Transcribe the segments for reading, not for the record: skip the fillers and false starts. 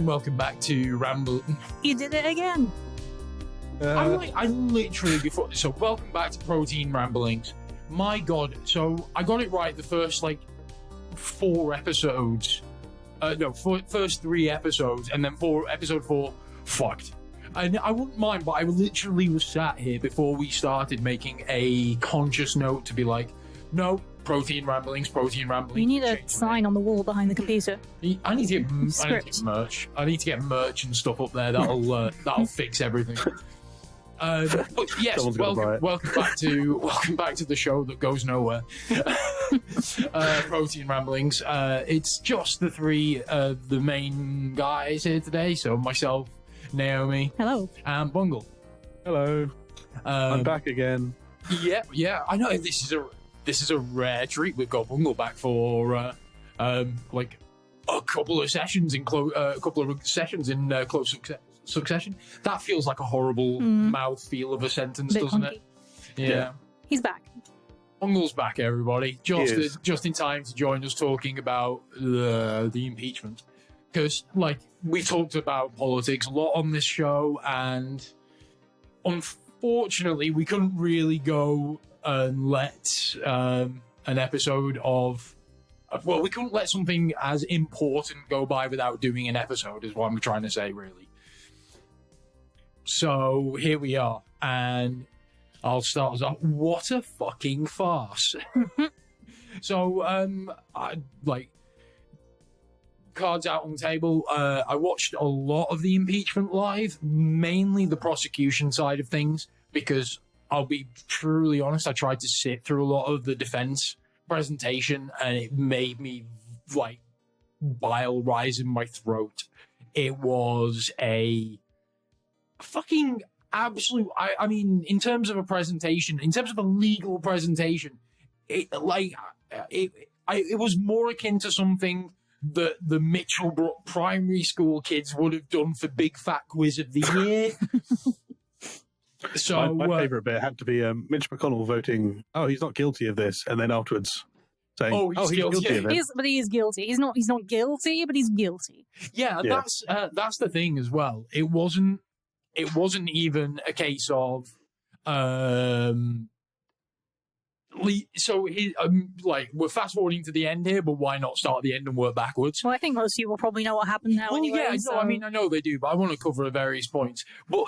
and welcome back to Ramble. You did it again. I literally before. So welcome back to Protein Ramblings. My God, so I got it right the first four episodes. First three episodes, and then episode 4 fucked. And I wouldn't mind, but I literally was sat here before we started making a conscious note to be like, no, Protein Ramblings. You need a sign on the wall behind the computer. I need to get merch. I need to get merch and stuff up there. That'll fix everything. But yes, welcome back to the show that goes nowhere. Protein Ramblings. It's just the three the main guys here today. So myself, Naomi, hello, and Bungle. Hello. I'm back again. Yeah. I know this is a rare treat. We've got Bungle back for a couple of sessions in close succession. That feels like a horrible mouthfeel of a sentence, doesn't it? Yeah. He's back. Bungle's back, everybody. Just in time to join us talking about the impeachment. Because, we talked about politics a lot on this show, and unfortunately, we couldn't really go and let an episode of... we couldn't let something as important go by without doing an episode, is what I'm trying to say, really. So here we are, and I'll start us off. What a fucking farce! So, cards out on the table. I watched a lot of the impeachment live, mainly the prosecution side of things, because I'll be truly honest, I tried to sit through a lot of the defense presentation, and it made me bile rise in my throat. It was a fucking absolute. I mean, in terms of a presentation, in terms of a legal presentation, it was more akin to something that the Mitchellbrook primary school kids would have done for Big Fat Quiz of the Year. So my favourite bit had to be Mitch McConnell voting, "Oh, he's not guilty of this," and then afterwards saying, "Oh, he's guilty of it." But he is guilty. He's not guilty, but he's guilty. Yeah. That's the thing as well. It wasn't even a case of so we're fast forwarding to the end here, but why not start at the end and work backwards? Well, I think most people probably know what happened now anyway. Yeah, so... I mean, I know they do, but I want to cover various points. But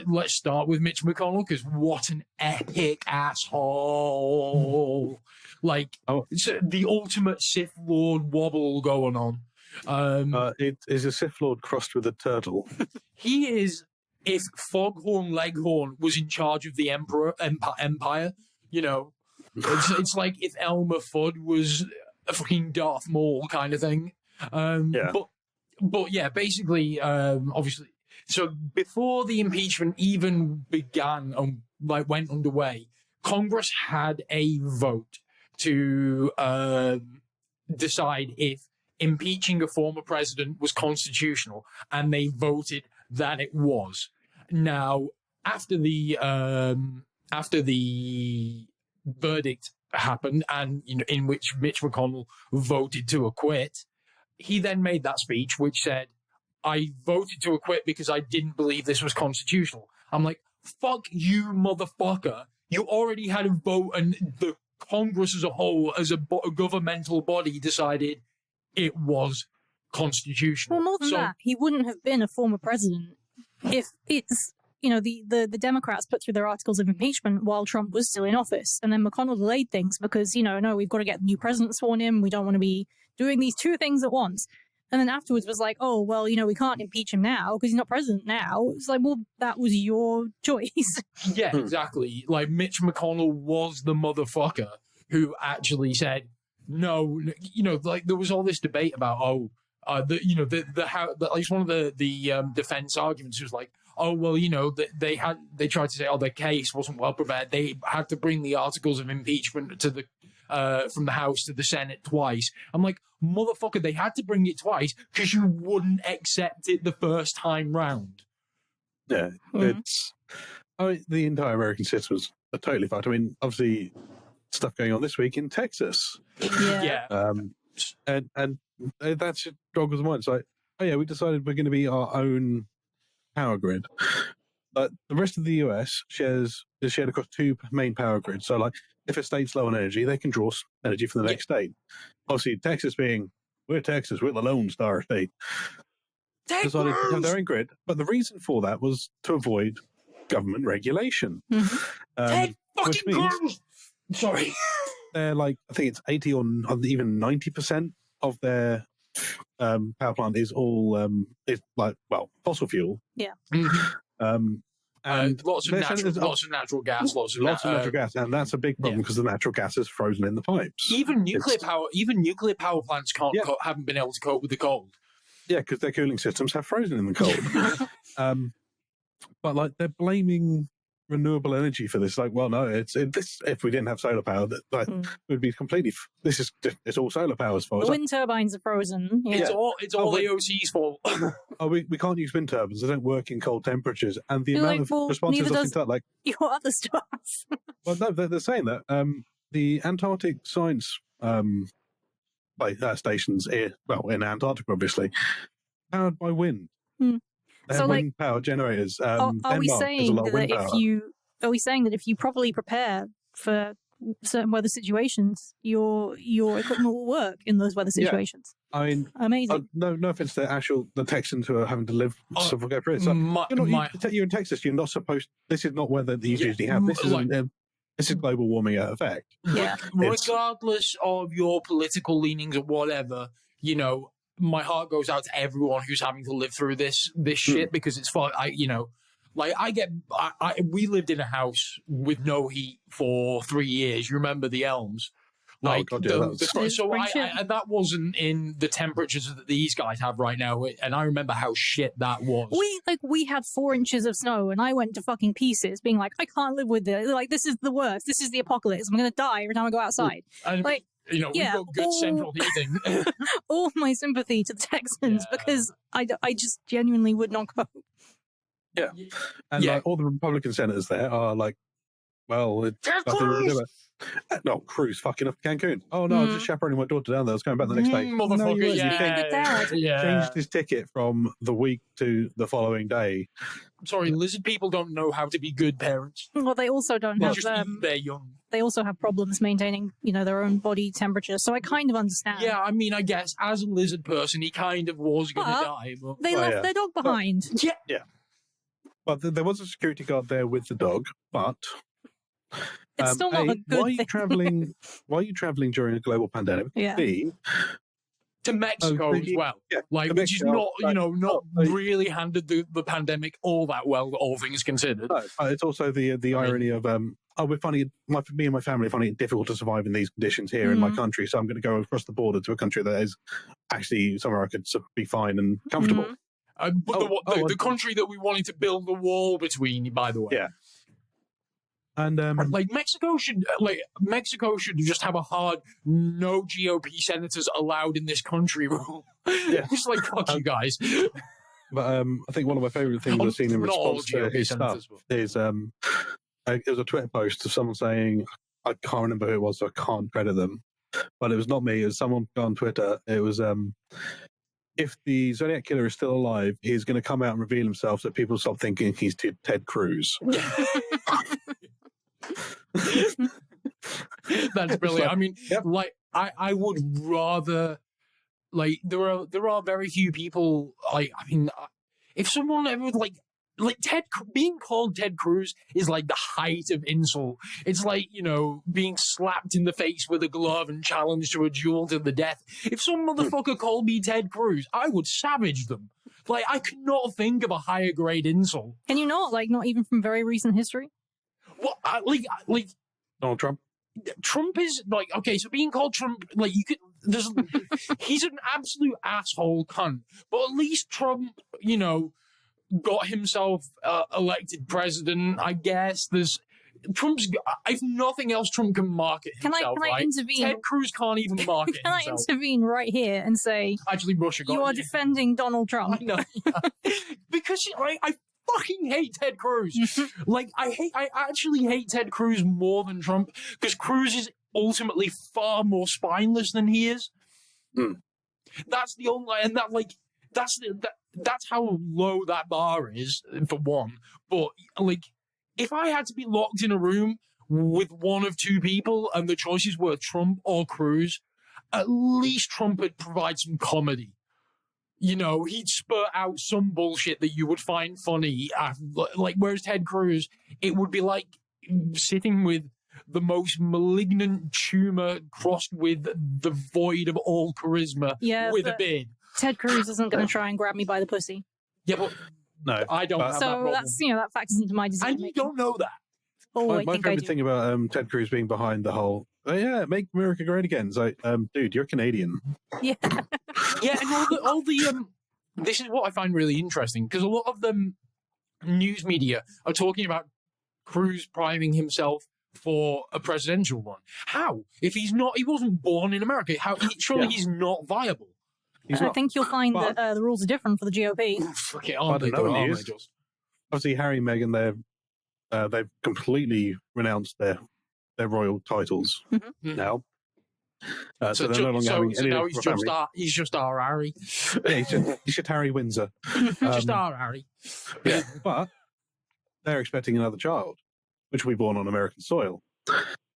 let's start with Mitch McConnell, because what an epic asshole! It's the ultimate Sith Lord wobble going on. It is a Sith Lord crossed with a turtle. He is. If Foghorn Leghorn was in charge of the Empire, it's like if Elmer Fudd was a fucking Darth Maul kind of thing. But yeah, basically, obviously. So before the impeachment even began and went underway, Congress had a vote to decide if impeaching a former president was constitutional, and they voted that it was. Now, after the verdict happened, and in which Mitch McConnell voted to acquit, he then made that speech which said, "I voted to acquit because I didn't believe this was constitutional." I'm like, fuck you, motherfucker. You already had a vote, and the Congress as a whole, as a governmental body, decided it was constitutional. Well, more than that, he wouldn't have been a former president if it's, the Democrats put through their articles of impeachment while Trump was still in office. And then McConnell delayed things because, no, we've got to get the new president sworn in. We don't want to be doing these two things at once. And then afterwards was like, oh, well, we can't impeach him now because he's not president now. It's like, well, that was your choice. Yeah, exactly. Mitch McConnell was the motherfucker who actually said, no, there was all this debate about, how one of the defense arguments was like, oh, well, they tried to say, their case wasn't well prepared. They had to bring the articles of impeachment to the from the House to the Senate twice. I'm like, motherfucker, they had to bring it twice because you wouldn't accept it the first time round. Yeah, the entire American system was totally fucked. I mean, obviously, stuff going on this week in Texas. Yeah. And that should jog the mind. It's like, oh yeah, we decided we're going to be our own power grid. But the rest of the US is shared across two main power grids. So, like, if a state's low on energy, they can draw energy from the next state. Obviously, Texas we're Texas, we're the Lone Star state, decided to have their own grid. But the reason for that was to avoid government regulation. Ted Which fucking means Cruz! Sorry. they're like, I think it's 80 or even 90% of their power plant is all fossil fuel. Yeah. And lots of natural gas, lots of natural gas, and that's a big problem because the natural gas is frozen in the pipes. Even nuclear power plants haven't been able to cope with the cold. Yeah, because their cooling systems have frozen in the cold. But like, they're blaming renewable energy for this. Like, well, no, if we didn't have solar power, it would be completely. It's all solar power's fault. The wind turbines are frozen. Yeah. It's all AOC's fault. We can't use wind turbines. They don't work in cold temperatures, and the amount of responses I've seen, like your other stuff. Well, no, they're saying that the Antarctic science stations in Antarctica, obviously, powered by wind. They have wind power generators. Are we saying that if you properly prepare for certain weather situations, your equipment will work in those weather situations? I mean, amazing. No offense to the Texans who are having to live go through it. So you're in Texas. You're not supposed. This is not weather that you usually have. This is global warming effect. Yeah. Regardless of your political leanings or whatever, my heart goes out to everyone who's having to live through this shit, because it's fun. We lived in a house with no heat for 3 years. You remember the Elms? And that wasn't in the temperatures that these guys have right now. And I remember how shit that was. We had 4 inches of snow, and I went to fucking pieces, being like, I can't live with this. Like, this is the worst. This is the apocalypse. I'm going to die every time I go outside. We've got good central heating. All my sympathy to the Texans, because I just genuinely would not cope. Yeah. And like, all the Republican senators there are like, well, it's nothing to do with it. No, Cruz fucking up Cancun. Oh no, I was just chaperoning my daughter down there. I was going back the next day. Motherfucker, Changed his ticket from the week to the following day. Sorry, lizard people don't know how to be good parents. Well, they also don't have. They're young. They also have problems maintaining, their own body temperature. So I kind of understand. Yeah, I mean, I guess as a lizard person, he kind of was going to die. But they left their dog behind. Yeah. But there was a security guard there with the dog, but. It's still not a good why are you thing. Why are you traveling during a global pandemic? Yeah. B, to Mexico as well, which is not, not really handled the pandemic all that well, all things considered. No, it's also the irony of we're finding it, me and my family are finding it difficult to survive in these conditions here in my country, so I'm going to go across the border to a country that is actually somewhere I could be fine and comfortable. The country that we wanted to build the wall between, by the way. Yeah. And Mexico should just have a hard no GOP senators allowed in this country rule. It's like, fuck you guys. But I think one of my favourite things I've seen in response to his stuff is it was a Twitter post of someone saying, I can't remember who it was, so I can't credit them, but it was not me. It was someone on Twitter. It was if the Zodiac Killer is still alive, he's going to come out and reveal himself so people stop thinking he's Ted Cruz. That's brilliant. I mean, I would rather, there are very few people, if someone ever, being called Ted Cruz is like the height of insult. It's like, being slapped in the face with a glove and challenged to a duel to the death. If some motherfucker called me Ted Cruz, I would savage them. I could not think of a higher grade insult. Can you not? Not even from very recent history? Well, Donald Trump. Trump is okay. So being called Trump, you could. He's an absolute asshole cunt. But at least Trump, got himself elected president. I guess if nothing else, Trump can market himself. Can I intervene? Ted Cruz can't even market himself. Can I intervene right here and say, actually, Russia got you are defending Donald Trump? I know, because I fucking hate Ted Cruz. I actually hate Ted Cruz more than Trump, because Cruz is ultimately far more spineless than he is. That's the only, and that that's how low that bar is, for one. But like, if I had to be locked in a room with one of two people and the choices were Trump or Cruz, at least Trump would provide some comedy. You know, he'd spurt out some bullshit that you would find funny. Like, whereas Ted Cruz, it would be like sitting with the most malignant tumor crossed with the void of all charisma with a beard. Ted Cruz isn't going to try and grab me by the pussy. Yeah, but No, I don't have that So problem. that's, that factors into my decision And you making. don't know that. Oh, I my think I favorite do. thing about Ted Cruz being behind the whole, make America great again. It's like, dude, you're Canadian. Yeah. Yeah, and all the this is what I find really interesting, because a lot of the news media are talking about Cruz priming himself for a presidential run. How? If he wasn't born in America, surely he's not viable. I think you'll find that the rules are different for the GOP. Fuck it, I don't know, obviously, Harry and Meghan, they've completely renounced their royal titles now. So they're no longer having any now of the family. he's just our Harry. Yeah, he's just Harry Windsor. Just our Harry. Yeah, but they're expecting another child, which will be born on American soil.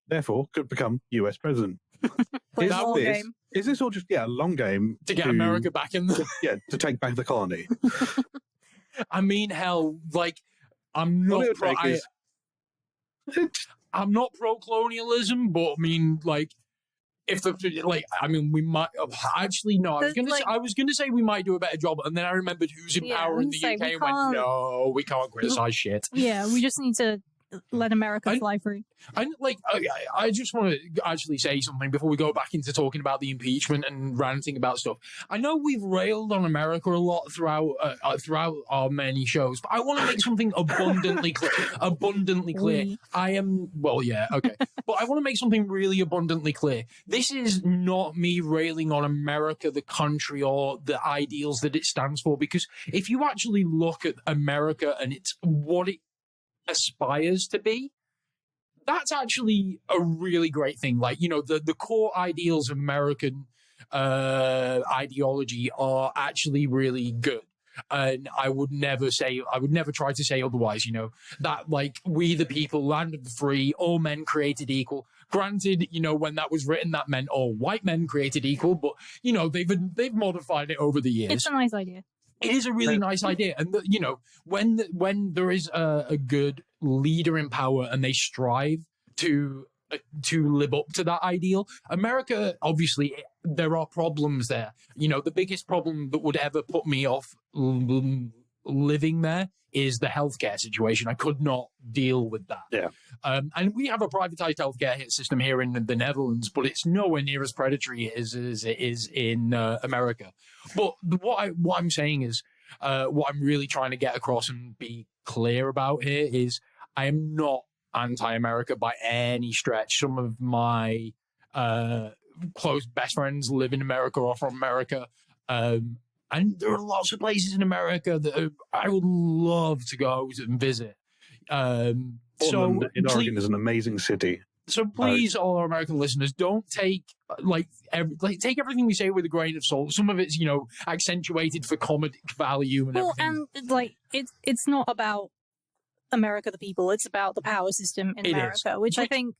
Therefore, could become US president. Play the long game. Is this all just a long game To get America back in the... to take back the colony? I mean, hell, like, I'm not pro-colonialism, but I mean, like, we might actually no. I was gonna say we might do a better job, and then I remembered who's in power in the UK and went, no, we can't criticize shit. Yeah, we just need to let America fly free. I just want to actually say something before we go back into talking about the impeachment and ranting about stuff. I know we've railed on America a lot throughout our many shows, but I want to make something abundantly clear. But I want to make something really abundantly clear. This is not me railing on America, the country, or the ideals that it stands for, because if you actually look at America and it's what it aspires to be, that's actually a really great thing. Like, the core ideals of American ideology are actually really good. And I would never try to say otherwise, that like we the people, land of the free, all men created equal. Granted, when that was written, that meant all white men created equal, but they've modified it over the years. It's a nice idea. It is a really nice idea. And, when there is a good leader in power and they strive to live up to that ideal, America, obviously, there are problems there. The biggest problem that would ever put me off living there is the healthcare situation. I could not deal with that. Yeah. And we have a privatized healthcare system here in the Netherlands, but it's nowhere near as predatory as it is in America. But what I'm saying is, what I'm really trying to get across and be clear about here is I am not anti-America by any stretch. Some of my close best friends live in America or from America. And there are lots of places in America that I would love to go and visit. Portland in Oregon is an amazing city. So please, all our American listeners, don't take take everything we say with a grain of salt. Some of it's accentuated for comedic value and everything. And it's not about America the people. It's about the power system in America, which I think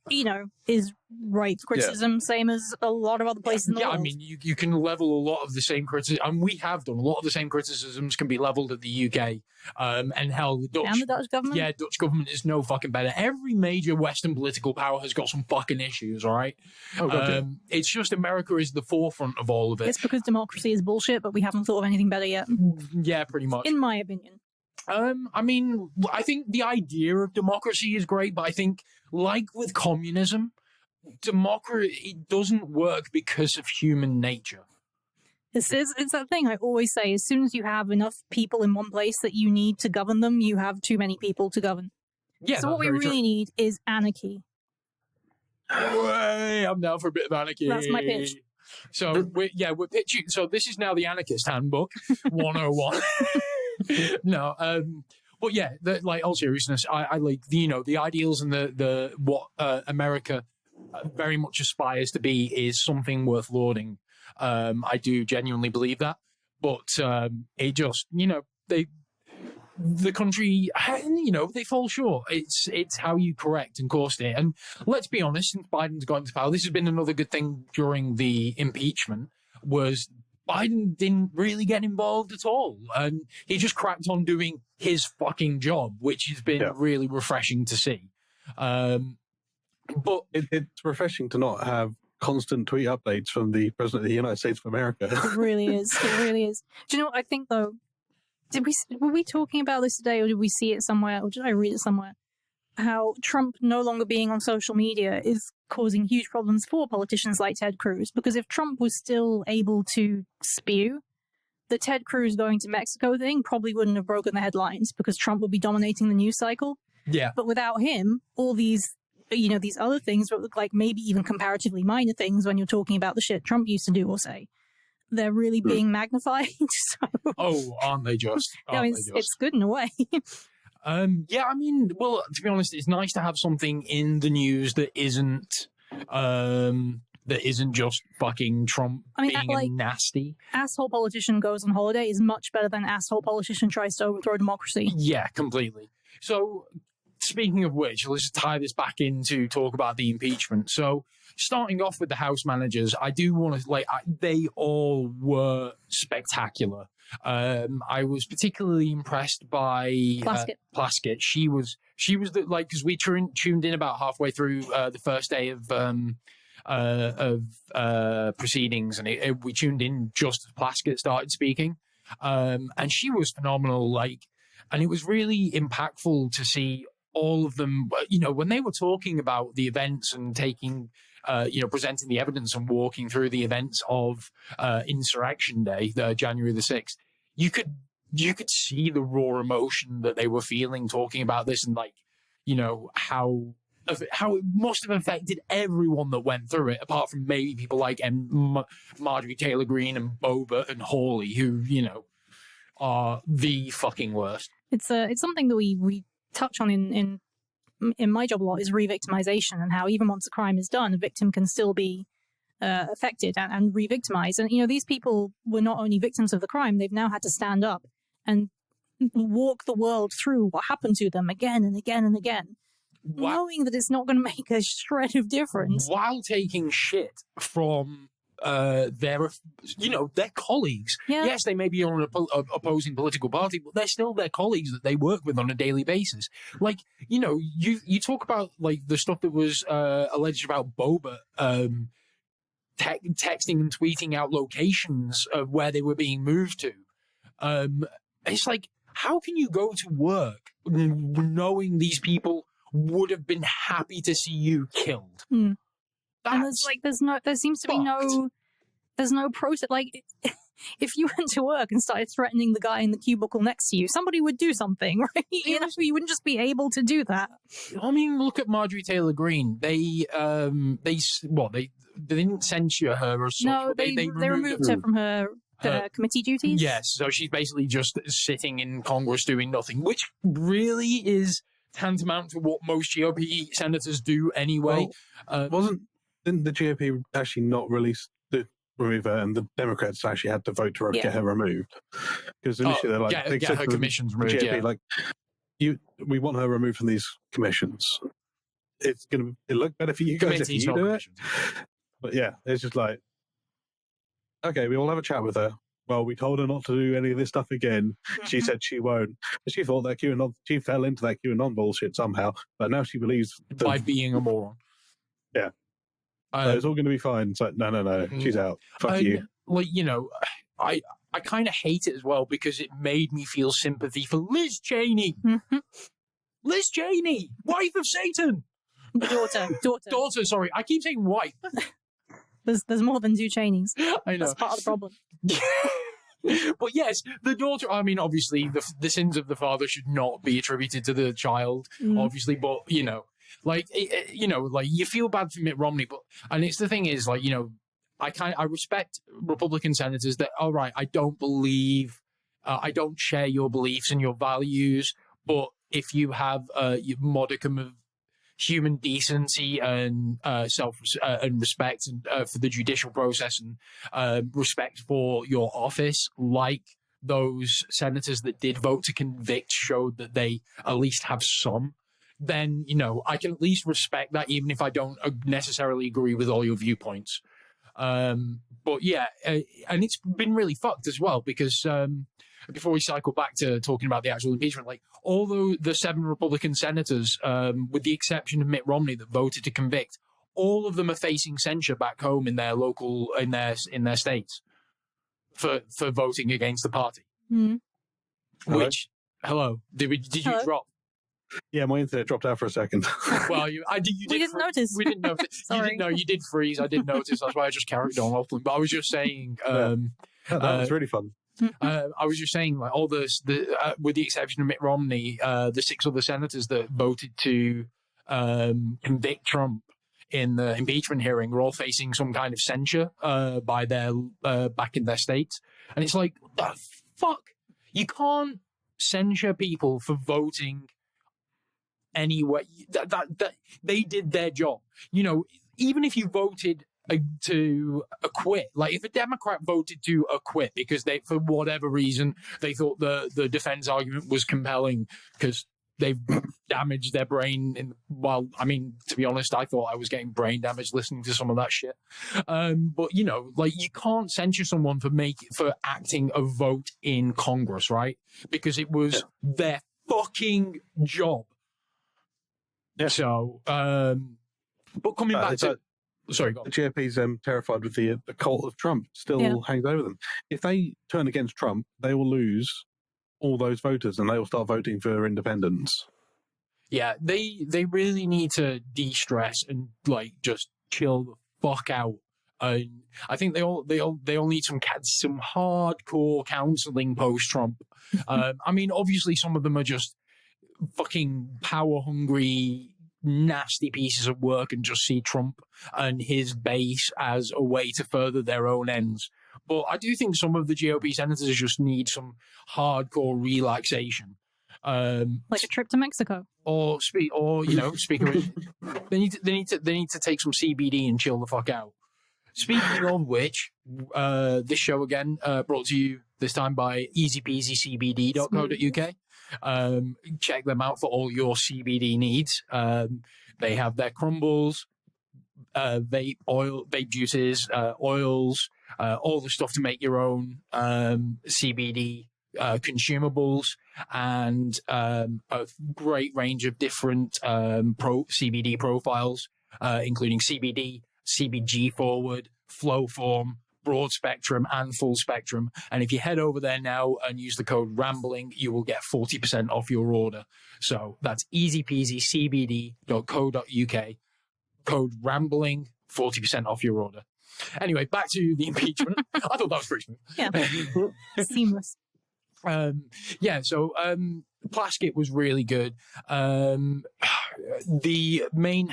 is ripe criticism, same as a lot of other places in the world. I mean, you can level a lot of the same criticism, and we have done a lot of the same criticisms can be leveled at the UK, and hell, the Dutch government. Yeah, Dutch government is no fucking better. Every major Western political power has got some fucking issues. All right, it's just America is the forefront of all of it. It's because democracy is bullshit, but we haven't thought of anything better yet. Yeah, pretty much. In my opinion. I mean, I think the idea of democracy is great, but I think, like with communism, democracy doesn't work because of human nature. It's that thing I always say. As soon as you have enough people in one place that you need to govern them, you have too many people to govern. Yeah. So what we really need is anarchy. I'm down for a bit of anarchy. That's my pitch. So we're pitching. So this is now the Anarchist Handbook 101. No, but yeah, all seriousness, I like the ideals and the what America very much aspires to be is something worth lauding. I do genuinely believe that, But it just, the country, they fall short. It's how you correct and course it. And let's be honest, since Biden's got into power, this has been another good thing during the impeachment, was Biden didn't really get involved at all. And he just cracked on doing his fucking job, which has been really refreshing to see. But it's refreshing to not have constant tweet updates from the President of the United States of America. It really is. It really is. Do you know what I think, though? Were we talking about this today, or did we see it somewhere, or did I read it somewhere? How Trump no longer being on social media is causing huge problems for politicians like Ted Cruz. Because if Trump was still able to spew, the Ted Cruz going to Mexico thing probably wouldn't have broken the headlines, because Trump would be dominating the news cycle. Yeah. But without him, all these other things that look like maybe even comparatively minor things when you're talking about the shit Trump used to do or say, they're really being magnified. So, aren't they just? It's good in a way. To be honest, it's nice to have something in the news that isn't just fucking Trump being nasty. Asshole politician goes on holiday is much better than asshole politician tries to overthrow democracy. Yeah, completely. So, speaking of which, let's tie this back into talk about the impeachment. So, starting off with the House managers, I do want to, they all were spectacular. I was particularly impressed by Plaskett. She was because we tuned in about halfway through the first day of proceedings, and we tuned in just as Plaskett started speaking, and she was phenomenal. And it was really impactful to see all of them. When they were talking about the events and taking. Presenting the evidence and walking through the events of Insurrection Day, January the 6th, you could see the raw emotion that they were feeling talking about this, and how it must have affected everyone that went through it, apart from maybe people like Marjorie Taylor Greene and Boebert and Hawley, who are the fucking worst. It's something that we touch on in my job a lot, is re-victimization, and how even once a crime is done, a victim can still be affected and re-victimized. And, these people were not only victims of the crime, they've now had to stand up and walk the world through what happened to them again and again and again, knowing that it's not going to make a shred of difference. While taking shit from their colleagues. Yeah. Yes, they may be on an opposing political party, but they're still their colleagues that they work with on a daily basis. You talk about the stuff that was alleged about Boebert texting and tweeting out locations of where they were being moved to. It's how can you go to work knowing these people would have been happy to see you killed? And there seems to be no process. If you went to work and started threatening the guy in the cubicle next to you, somebody would do something, right? You wouldn't just be able to do that. I mean, look at Marjorie Taylor Greene. They didn't censure her or such. No, they removed her from her committee duties. Yes, so she's basically just sitting in Congress doing nothing, which really is tantamount to what most GOP senators do anyway. Didn't the GOP actually not remove her, and the Democrats actually had to vote to get her removed? Because initially they get her commissions removed. GOP, we want her removed from these commissions. It's going to look better for you guys if you do it. But yeah, it's just okay, we will have a chat with her. Well, we told her not to do any of this stuff again. She said she won't. She thought that QAnon, she fell into that QAnon bullshit somehow, but now she believes by being a moron. Yeah. It's all going to be fine. It's no, she's out. Fuck you. I kind of hate it as well, because it made me feel sympathy for Liz Cheney. Mm-hmm. Liz Cheney, wife of Satan. Daughter, sorry. I keep saying wife. There's more than two Cheneys. I know. That's part of the problem. But yes, the daughter, I mean, obviously, the sins of the father should not be attributed to the child, obviously, but, you feel bad for Mitt Romney, and it's the thing is, I respect Republican senators that, all right, I don't share your beliefs and your values, but if you have a modicum of human decency and self and respect and, for the judicial process and respect for your office, like those senators that did vote to convict showed that they at least have some, then, I can at least respect that, even if I don't necessarily agree with all your viewpoints. But yeah, and it's been really fucked as well, because before we cycle back to talking about the actual impeachment, like, although the 7 Republican senators, with the exception of Mitt Romney, that voted to convict, all of them are facing censure back home in their local, in their states for voting against the party. Mm. Which, hello, did you drop? Yeah, my internet dropped out for a second. Well, you didn't notice. We didn't notice. Sorry. You did freeze. I did notice. That's why I just carried on waffling. But I was just saying. That was really fun. I was just saying, like, all this, with the exception of Mitt Romney, the 6 other senators that voted to convict Trump in the impeachment hearing were all facing some kind of censure by their back in their states, and it's like, what the fuck? You can't censure people for voting anyway. That they did their job. Even if you voted to acquit, like if a Democrat voted to acquit because they, for whatever reason, they thought the defense argument was compelling because they've damaged their brain to be honest, I thought I was getting brain damage listening to some of that shit. But like, you can't censure someone for acting a vote in Congress, right? Because it was their fucking job. Yeah. So, but coming back to... Sorry, go on. The GOP's terrified with the cult of Trump still hangs over them. If they turn against Trump, they will lose all those voters and they will start voting for independents. Yeah, they really need to de-stress and like just chill the fuck out. I think they all need some hardcore counseling post-Trump. Obviously some of them are just fucking power-hungry, nasty pieces of work and just see Trump and his base as a way to further their own ends. But I do think some of the GOP senators just need some hardcore relaxation, like a trip to Mexico, speaking of which, they need to take some CBD and chill the fuck out. Speaking of which, this show again brought to you this time by easypeasycbd.co.uk. Check them out for all your CBD needs. They have their crumbles, vape juices, oils, all the stuff to make your own CBD consumables, and a great range of different CBD profiles, including CBD, CBG forward, flow form, broad spectrum and full spectrum. And if you head over there now and use the code RAMBLING, you will get 40% off your order. So that's easypeasycbd.co.uk, code RAMBLING, 40% off your order. Anyway, back to the impeachment. I thought that was pretty smooth. Yeah. Seamless. So Plaskett was really good. The main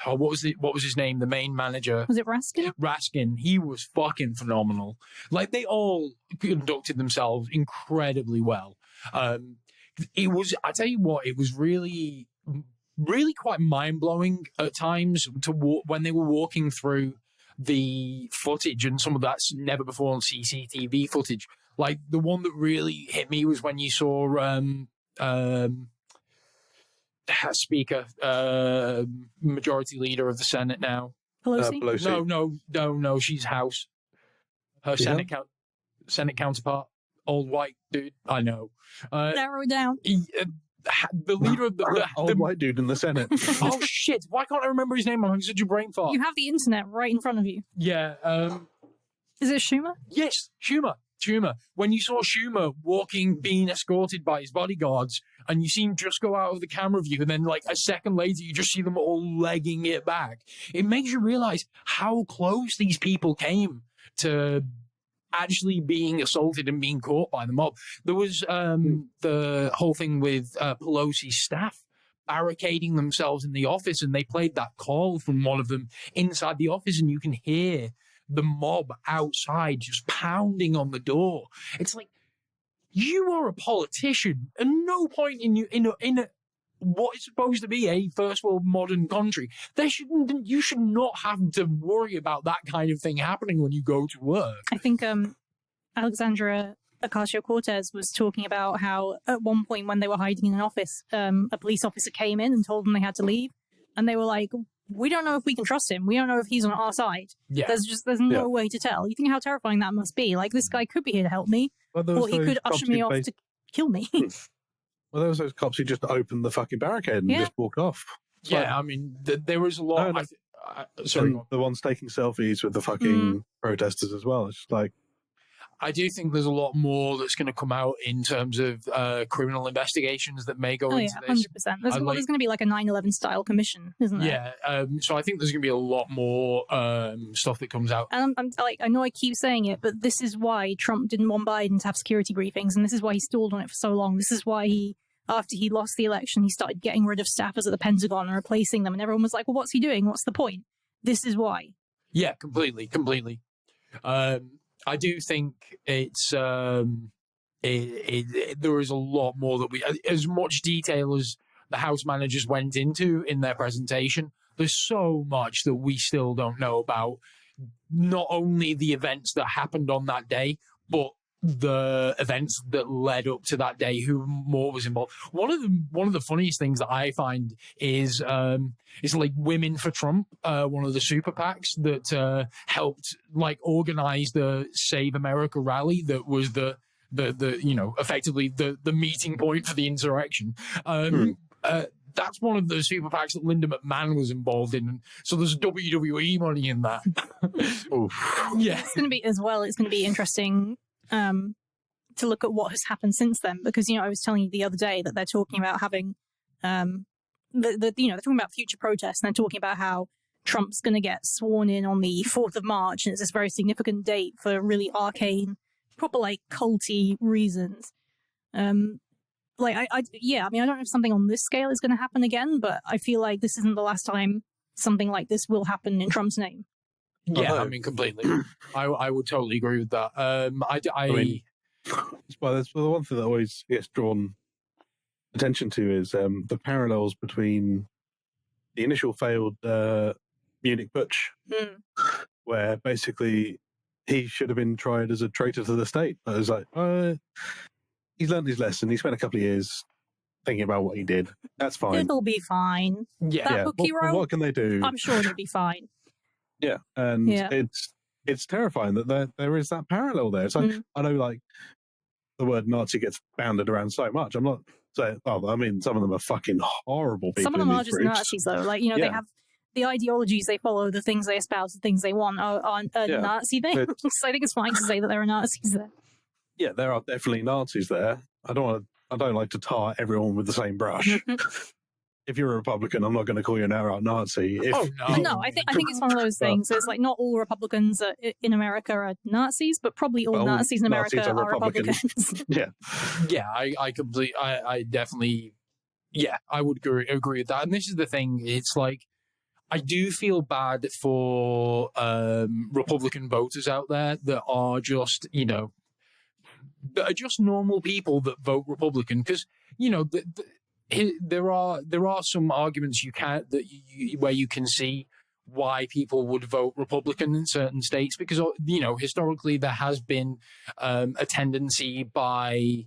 what was his name? The main manager. Was it Raskin? Raskin. He was fucking phenomenal. Like, they all conducted themselves incredibly well. I tell you what, it was really, really quite mind-blowing at times when they were walking through the footage and some of that's never before on CCTV footage. Like, the one that really hit me was when you saw Speaker, Majority Leader of the Senate now. Pelosi? Pelosi. No, she's House. Her Senate counterpart, old white dude. I know. Narrow down. The leader of the old white dude in the Senate. Oh shit! Why can't I remember his name? I'm having such a brain fart. You have the internet right in front of you. Yeah. Is it Schumer? Yes, Schumer. When you saw Schumer being escorted by his bodyguards, and you see him just go out of the camera view, and then like a second later, you just see them all legging it back. It makes you realize how close these people came to actually being assaulted and being caught by the mob. There was the whole thing with Pelosi's staff barricading themselves in the office, and they played that call from one of them inside the office, and you can hear the mob outside just pounding on the door. It's like, you are a politician. At no point in what is supposed to be a first world modern country, you should not have to worry about that kind of thing happening when you go to work. I think Alexandra Ocasio-Cortez was talking about how at one point when they were hiding in an office, a police officer came in and told them they had to leave, and they were like, we don't know if we can trust him. We don't know if he's on our side. Yeah. There's no way to tell. You think how terrifying that must be? Like, this guy could be here to help me, or he could usher me off to kill me. Well, there was those cops who just opened the fucking barricade and just walked off. It's yeah, I mean, there was a lot. Sorry, the ones taking selfies with the fucking protesters as well. It's just like, I do think there's a lot more that's going to come out in terms of criminal investigations that may go into this. 100%. There's going to be like a 9/11 style commission, isn't there? Yeah. So I think there's going to be a lot more stuff that comes out. And I'm like, I know I keep saying it, but this is why Trump didn't want Biden to have security briefings, and this is why he stalled on it for so long. This is why after he lost the election, he started getting rid of staffers at the Pentagon and replacing them, and everyone was like, well, what's he doing? What's the point? This is why. Yeah, completely. I do think it's there is a lot more that we, as much detail as the House managers went into in their presentation, there's so much that we still don't know about not only the events that happened on that day, but the events that led up to that day, who more was involved. One of the funniest things that I find is like Women for Trump, one of the super PACs that helped like organize the Save America rally that was the effectively the meeting point for the insurrection. That's one of the super PACs that Linda McMahon was involved in. And so there's WWE money in that. Yeah. It's going to be interesting to look at what has happened since then, because I was telling you the other day that they're talking about having they're talking about future protests, and they're talking about how Trump's going to get sworn in on the 4th of March, and it's this very significant date for really arcane, proper like culty reasons. I don't know if something on this scale is going to happen again, but I feel like this isn't the last time something like this will happen in Trump's name. Yeah, I mean, completely. I would totally agree with that. Well, that's the one thing that always gets drawn attention to is the parallels between the initial failed Munich putsch, where basically he should have been tried as a traitor to the state. But it was like, he's learned his lesson. He spent a couple of years thinking about what he did. That's fine. It'll be fine. Yeah. That book he wrote, what can they do? I'm sure it'll be fine. Yeah, and it's terrifying that there is that parallel there. So I know, like, the word Nazi gets bounded around so much. I'm not saying, I mean, some of them are fucking horrible people. Some of them are just groups. Nazis, though. Like, they have the ideologies they follow, the things they espouse, the things they want are Nazi things. So I think it's fine to say that there are Nazis there. Yeah, there are definitely Nazis there. I don't like to tar everyone with the same brush. If you're a Republican, I'm not going to call you an outright Nazi. No, I think it's one of those things. So it's like not all Republicans in America are Nazis, but probably all Nazis in America are Republicans. Yeah, I definitely, I would agree with that. And this is the thing. It's like, I do feel bad for Republican voters out there that are just, normal people that vote Republican, because there are some arguments where you can see why people would vote Republican in certain states, because historically there has been a tendency by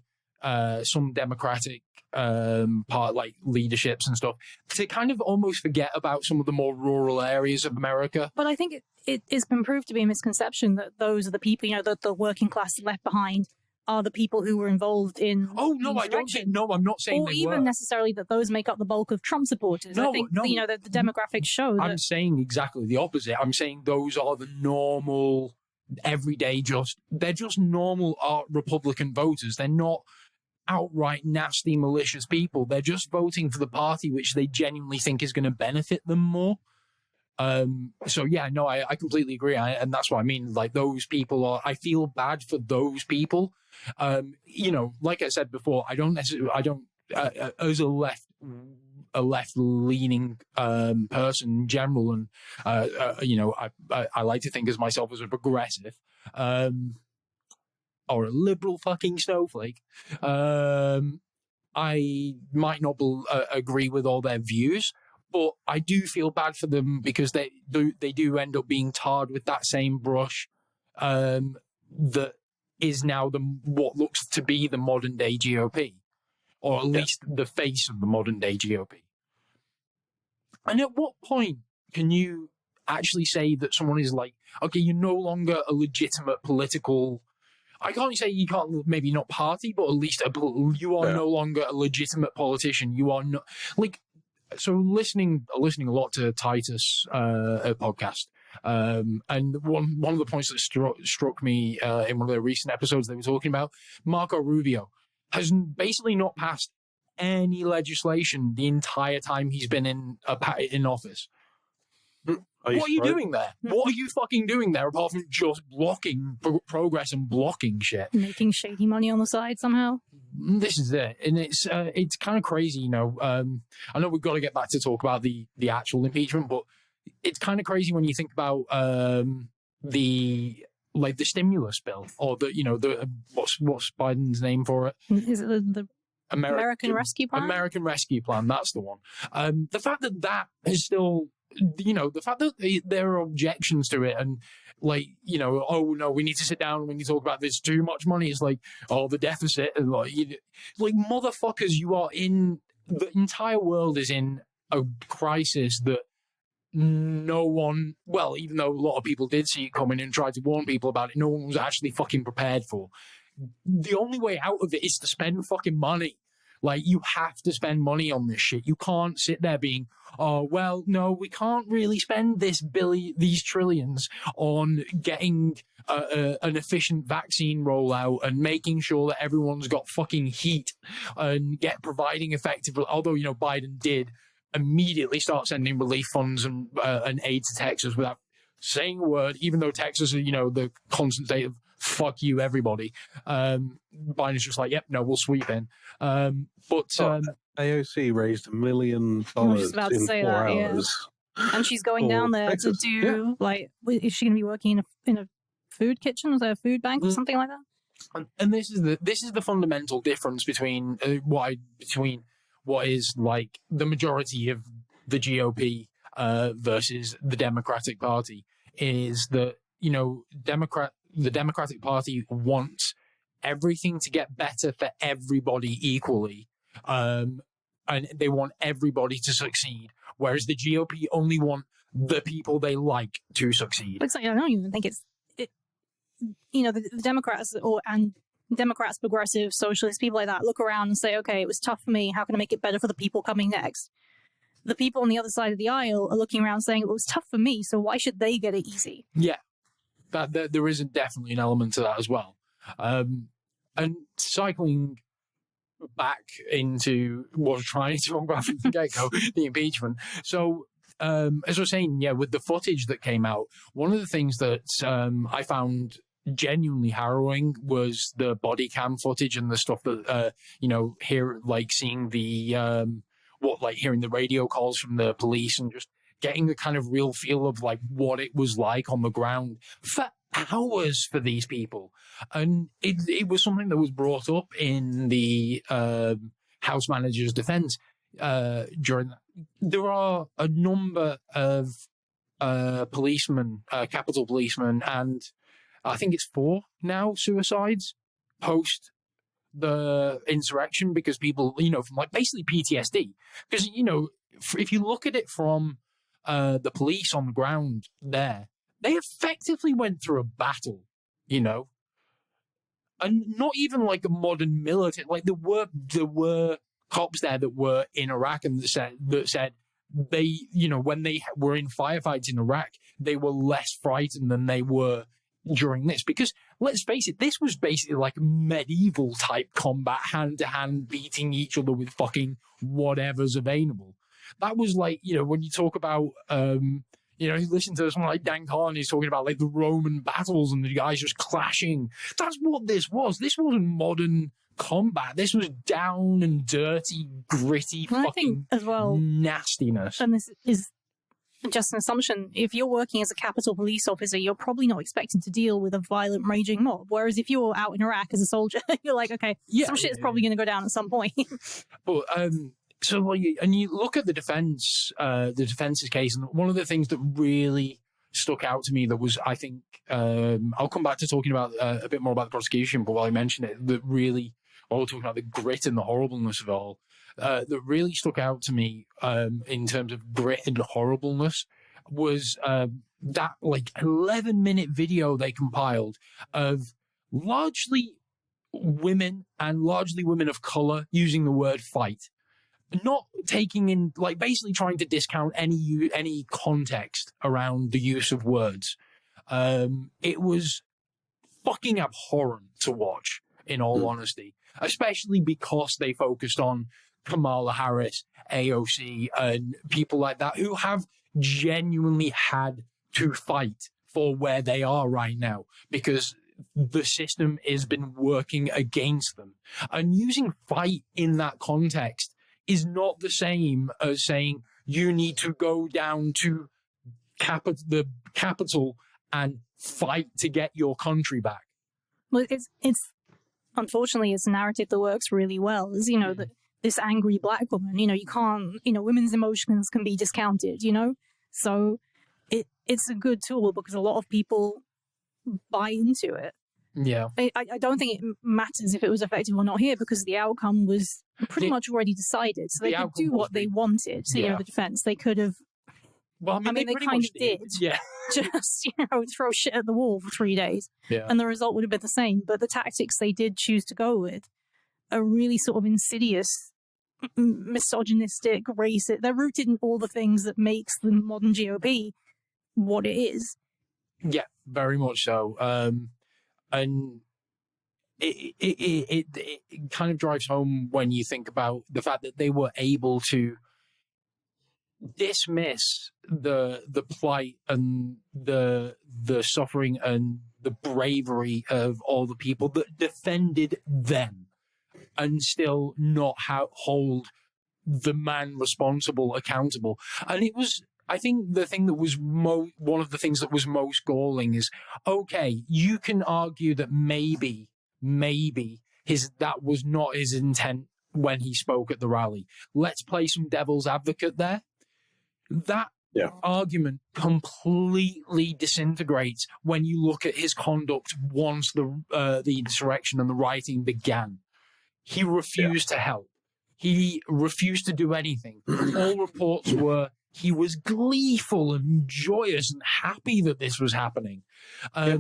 some Democratic part, like leaderships and stuff, to kind of almost forget about some of the more rural areas of America. But I think it's been proved to be a misconception that those are the people, the working class left behind are the people who were involved in. Oh no, I don't think. No, I'm not saying. Or even necessarily that those make up the bulk of Trump supporters. I think the demographics show. I'm saying exactly the opposite. I'm saying those are the normal, everyday, they're just normal Republican voters. They're not outright nasty, malicious people. They're just voting for the party which they genuinely think is going to benefit them more. I completely agree, and that's what I mean. Like, those people I feel bad for those people. Like I said before, I don't as a left-leaning person in general, and I like to think of myself as a progressive, or a liberal fucking snowflake. I might not agree with all their views, but I do feel bad for them because they do end up being tarred with that same brush that is now what looks to be the modern day GOP, or at least the face of the modern day GOP. And at what point can you actually say that someone is like, okay, you're no longer a legitimate political, I can't say you can't, maybe not party, but at least you are no longer a legitimate politician. You are not, like, so listening a lot to Titus podcast, and one of the points that struck me in one of the recent episodes they were talking about, Marco Rubio has basically not passed any legislation the entire time he's been in office. What are you doing there? What are you fucking doing there apart from just blocking progress and blocking shit? Making shady money on the side somehow. This is it. And it's kind of crazy, you know. I know we've got to get back to talk about the actual impeachment, but it's kind of crazy when you think about the stimulus bill, or what's Biden's name for it? Is it the American Rescue Plan? American Rescue Plan, that's the one. The fact that is still, the fact that there are objections to it, and oh no, we need to sit down when you talk about this, too much money. It's like, oh, the deficit, and like motherfuckers, the entire world is in a crisis that no one, well, even though a lot of people did see it coming and tried to warn people about it, no one was actually fucking prepared for. The only way out of it is to spend fucking money. Like, you have to spend money on this shit. You can't sit there being, oh, well, no, we can't really spend these trillions on getting an efficient vaccine rollout and making sure that everyone's got fucking heat and providing effective, although, Biden did immediately start sending relief funds and aid to Texas without saying a word, even though Texas is, the constant state of fuck you, everybody. Biden's just like, yep, no, we'll sweep in. AOC raised $1 million I was just about to in say 4 that, hours. yeah. And she's going down there Texas. to do, is she going to be working in a food kitchen? Was there a food bank or something like that? And this is the fundamental difference between what is like the majority of the GOP versus the Democratic Party, is that the Democratic Party wants everything to get better for everybody equally, and they want everybody to succeed, whereas the GOP only want the people they like to succeed. But I don't even think the Democrats and Democrats, progressives, socialists, people like that look around and say, okay, it was tough for me. How can I make it better for the people coming next? The people on the other side of the aisle are looking around saying, it was tough for me, so why should they get it easy? Yeah, there is definitely an element to that as well. And cycling back into what I was trying to talk about from the get-go, the impeachment. So, as I was saying, with the footage that came out, one of the things that I found genuinely harrowing was the body cam footage and the stuff that seeing the hearing the radio calls from the police and just getting the kind of real feel of like what it was like on the ground for hours for these people. And it was something that was brought up in the House manager's defense during that. There are a number of policemen, Capitol policemen, and I think it's 4 now suicides post the insurrection, because people, from like basically PTSD. Because, if you look at it from the police on the ground there, they effectively went through a battle, and not even like a modern military. Like there were cops there that were in Iraq and that said they, when they were in firefights in Iraq, they were less frightened than they were during this. Because let's face it, this was basically like medieval type combat, hand to hand, beating each other with fucking whatever's available. That was like, when you talk about, you listen to someone like Dan Carlin, he's talking about like the Roman battles and the guys just clashing. That's what this was. This wasn't modern combat. This was down and dirty, gritty, fucking I think as well, nastiness. and this is just an assumption. If you're working as a Capitol police officer, you're probably not expecting to deal with a violent, raging mob. Whereas if you're out in Iraq as a soldier, you're like, okay, some shit's probably going to go down at some point. But so like, and you look at the defense's case, and one of the things that really stuck out to me that was, I think, I'll come back to talking about a bit more about the prosecution, but while I mention it, that really, while we're talking about the grit and the horribleness of it all, that really stuck out to me in terms of grit and horribleness was that like 11-minute video they compiled of largely women and largely women of color using the word fight, not taking in, like, basically trying to discount any context around the use of words. It was fucking abhorrent to watch, in all honesty, especially because they focused on Kamala Harris, AOC, and people like that who have genuinely had to fight for where they are right now because the system has been working against them. And using fight in that context is not the same as saying you need to go down to the capital and fight to get your country back. Well, it's unfortunately it's a narrative that works really well. Is this angry black woman. You can't. Women's emotions can be discounted. So it's a good tool because a lot of people buy into it. Yeah. I don't think it matters if it was effective or not here because the outcome was pretty much already decided. So they could do what they wanted. The defense. They could have. Well, I mean, they kind of did. Yeah. Just, throw shit at the wall for 3 days. Yeah. And the result would have been the same. But the tactics they did choose to go with are really sort of insidious, misogynistic, racist. They're rooted in all the things that makes the modern GOP what it is. Yeah, very much so. And it kind of drives home when you think about the fact that they were able to dismiss the plight and the suffering and the bravery of all the people that defended them and still not hold the man responsible accountable. And it was, I think the thing that was one of the things that was most galling is, okay, you can argue that maybe that was not his intent when he spoke at the rally. Let's play some devil's advocate there. That argument completely disintegrates when you look at his conduct once the insurrection and the rioting began. He refused to help. He refused to do anything. All reports were he was gleeful and joyous and happy that this was happening. I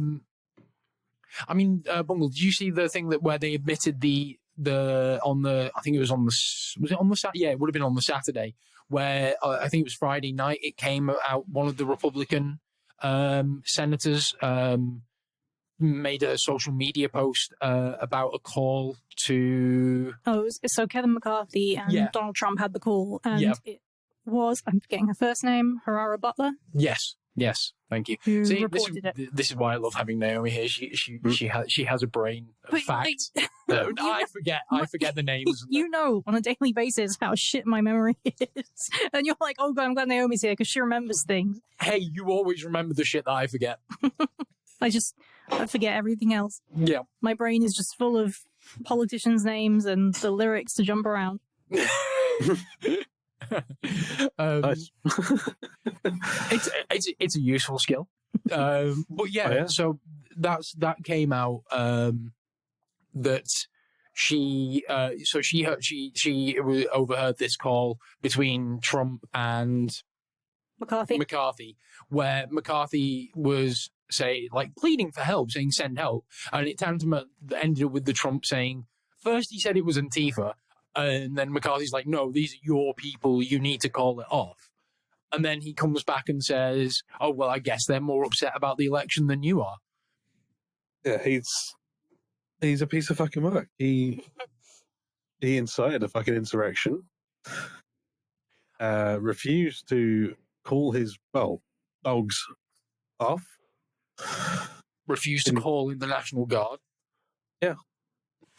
mean, Bungle, did you see the thing where they admitted I think it was on the Saturday? Yeah, it would have been on the Saturday, where I think it was Friday night. It came out, one of the Republican senators made a social media post about a call to... Oh, so Kevin McCarthy and Donald Trump had the call, and it was, I'm forgetting her first name, Harara Butler? Yes, thank you. Who See, reported this is why I love having Naomi here. She has a brain of facts. I forget the names. You know on a daily basis how shit my memory is. And you're like, oh God, I'm glad Naomi's here because she remembers things. Hey, you always remember the shit that I forget. I forget everything else. Yeah. My brain is just full of politicians' names and the lyrics to jump around. Nice. it's a useful skill. But so that came out that she overheard this call between Trump and McCarthy, where McCarthy was pleading for help, saying send help, and it ended up with the Trump saying, first he said it was Antifa, and then McCarthy's like, no, these are your people, you need to call it off. And then he comes back and says, oh, well, I guess they're more upset about the election than you are. Yeah, he's a piece of fucking work. He incited a fucking insurrection, refused to call his, dogs off. Refused to call in the National Guard. Yeah.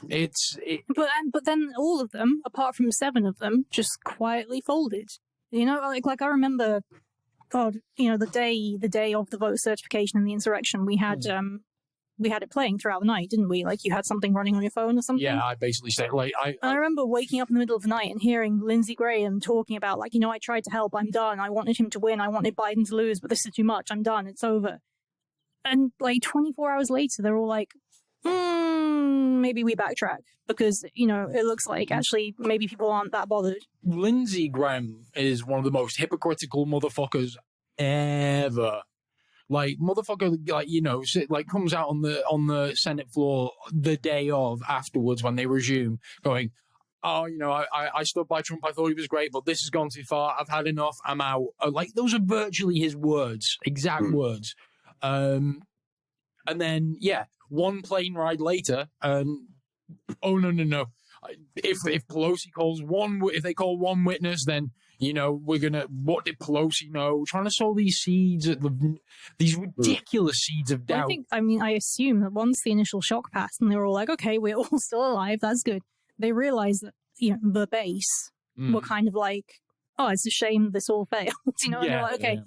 But then all of them, apart from 7 of them, just quietly folded. Like I remember God, the day of the voter certification and the insurrection, we had it playing throughout the night, didn't we? Like you had something running on your phone or something. Yeah, I basically said I remember waking up in the middle of the night and hearing Lindsey Graham talking about I tried to help, I'm done. I wanted him to win. I wanted Biden to lose, but this is too much. I'm done. It's over. And 24 hours later, they're all like, maybe we backtrack because, it looks like actually maybe people aren't that bothered. Lindsey Graham is one of the most hypocritical motherfuckers ever. Motherfucker, comes out on the Senate floor the day of afterwards when they resume, going, "Oh, I stood by Trump. I thought he was great, but this has gone too far. I've had enough. I'm out." Those are virtually his words, exact words. And then one plane ride later, oh no. If Pelosi calls if they call one witness, then we're gonna. What did Pelosi know? We're trying to sow these seeds, these ridiculous seeds of doubt. I assume that once the initial shock passed, and they were all like, "Okay, we're all still alive. That's good." They realized that the base were kind of like, "Oh, it's a shame this all failed." And they're like, "Okay,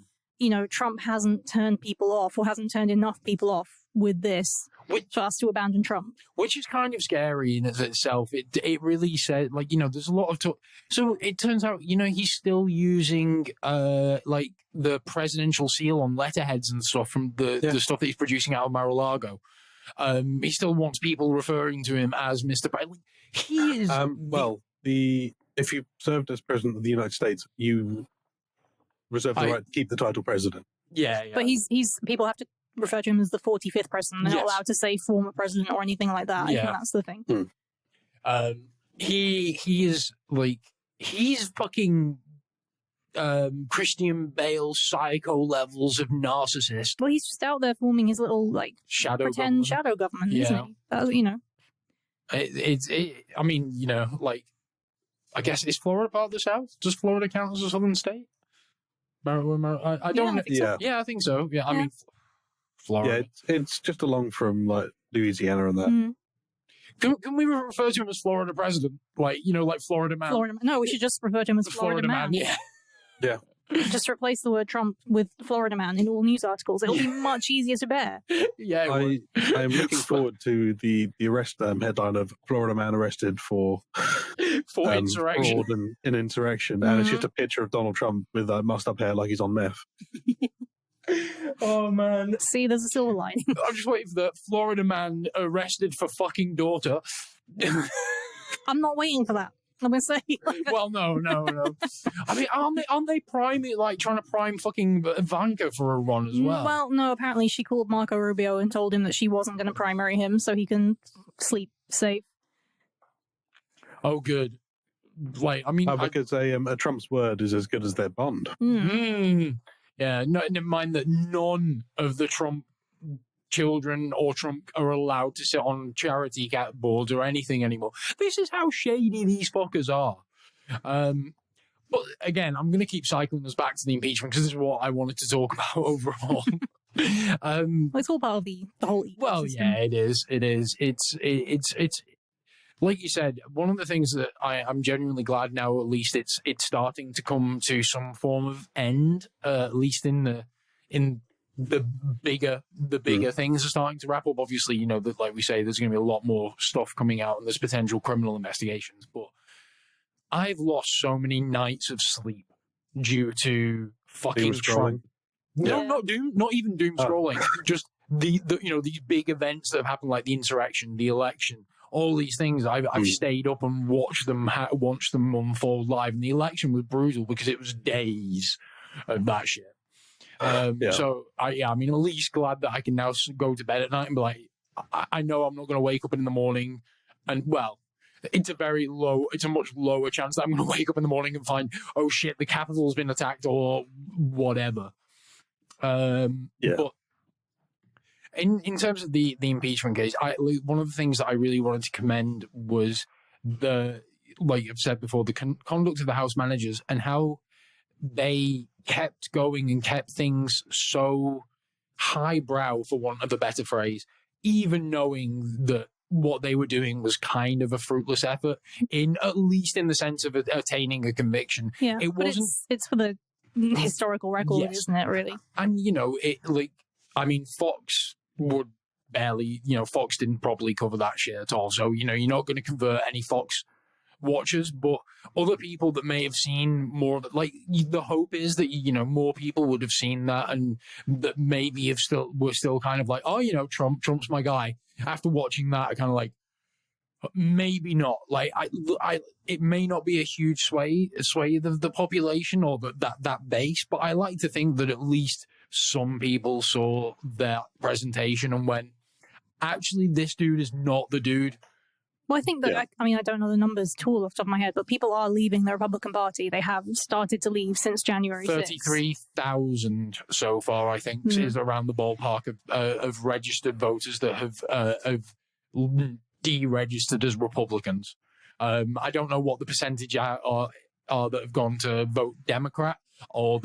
Trump hasn't turned people off, or hasn't turned enough people off with this for us to abandon Trump." Which is kind of scary in itself. It really said, there's a lot of talk. So it turns out, he's still using, the presidential seal on letterheads and stuff from the stuff that he's producing out of Mar-a-Lago. He still wants people referring to him as Mr. President. He is... if you served as president of the United States, you reserve the right to keep the title president. Yeah. But he's people have to refer to him as the 45th president. They're not allowed to say former president or anything like that. Yeah. I think that's the thing. He is he's fucking Christian Bale psycho levels of narcissist. Well, he's just out there forming his little pretend shadow government, isn't he? I guess, is Florida part of the South? Does Florida count as a southern state? I don't know. I think so. Yeah, I mean, Florida. Yeah, it's just along from Louisiana and that. Mm. Can we refer to him as Florida president? Like Florida man? No, we should just refer to him as Florida man. Yeah. Just replace the word Trump with Florida man in all news articles. It'll be much easier to bear. Yeah, I am looking forward to the arrest headline of Florida man arrested for insurrection. Fraud and insurrection. And it's just a picture of Donald Trump with mussed up hair like he's on meth. Oh, man. See, there's a silver lining. I'm just waiting for the Florida man arrested for fucking daughter. I'm not waiting for that. I'm going to say. Well, no. I mean, aren't they trying to prime fucking Ivanka for a run as well? Well, no, apparently she called Marco Rubio and told him that she wasn't going to primary him so he can sleep safe. Oh, good. Because a Trump's word is as good as their bond. Yeah, never mind that none of the Trump children or Trump are allowed to sit on charity boards or anything anymore. This is how shady these fuckers are. But again, I'm going to keep cycling us back to the impeachment because this is what I wanted to talk about overall. It's all part of the whole ecosystem. Well, yeah, it is. It's like you said, one of the things that I'm genuinely glad now, at least it's starting to come to some form of end, at least in the bigger things are starting to wrap up. Obviously, that like we say, there's going to be a lot more stuff coming out and there's potential criminal investigations. But I've lost so many nights of sleep due to fucking Trump. No, not even doom scrolling. Just the these big events that have happened, like the insurrection, the election. All these things, I've stayed up and watched them unfold live. And the election was brutal because it was days of that shit. So, I'm at least glad that I can now go to bed at night and be like, I know I'm not going to wake up in the morning. And, well, it's a much lower chance that I'm going to wake up in the morning and find, oh shit, the Capitol's been attacked or whatever. But in terms of the impeachment case, one of the things that I really wanted to commend was like I've said before, the conduct of the House managers and how they kept going and kept things so highbrow, for want of a better phrase, even knowing that what they were doing was kind of a fruitless effort, at least in the sense of attaining a conviction. Yeah, it wasn't. It's for the historical record, Yes. isn't it, really? And, Fox would barely, Fox didn't properly cover that shit at all. So, you're not going to convert any Fox watchers, but other people that may have seen more of it, like, the hope is that, more people would have seen that and that maybe were still kind of like, oh, Trump's my guy. After watching that, I kind of like, maybe not. Like, it may not be a huge sway of the population or that base, but I like to think that at least some people saw that presentation and went, actually, this dude is not the dude. Well, I think that, I don't know the numbers at all off the top of my head, but people are leaving the Republican Party. They have started to leave since January 6th. 33,000 so far, I think, is around the ballpark of registered voters that have deregistered as Republicans. I don't know what the percentage are that have gone to vote Democrat or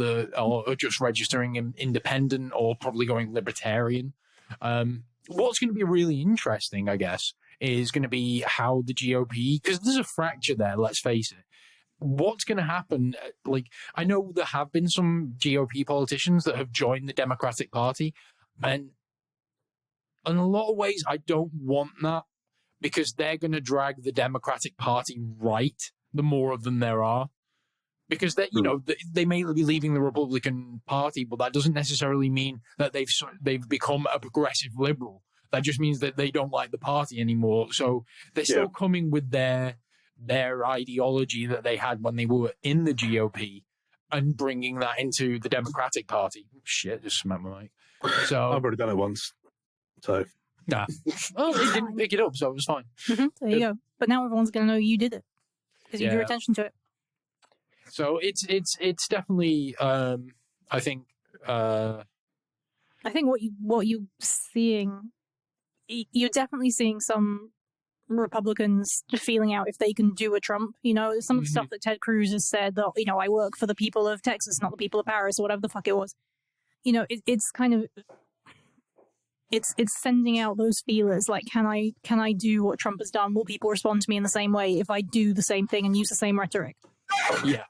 just registering independent or probably going libertarian. What's going to be really interesting, I guess, is going to be how the GOP, because there's a fracture there, let's face it. What's going to happen? Like, I know there have been some GOP politicians that have joined the Democratic Party, and in a lot of ways, I don't want that, because they're going to drag the Democratic Party right, the more of them there are. Because they may be leaving the Republican Party, but that doesn't necessarily mean that they've become a progressive liberal. That just means that they don't like the party anymore. So they're still coming with their ideology that they had when they were in the GOP and bringing that into the Democratic Party. Shit, just smacked my mic. So I've already done it once. So nah. Oh, they didn't pick it up, so it was fine. Mm-hmm. There you go. But now everyone's going to know you did it because you drew attention to it. So it's definitely I think what you're seeing, you're definitely seeing some Republicans feeling out if they can do a Trump. Some of the stuff that Ted Cruz has said that, I work for the people of Texas, not the people of Paris, or whatever the fuck it was. It's kind of, it's sending out those feelers like, can I do what Trump has done? Will people respond to me in the same way if I do the same thing and use the same rhetoric? Yeah.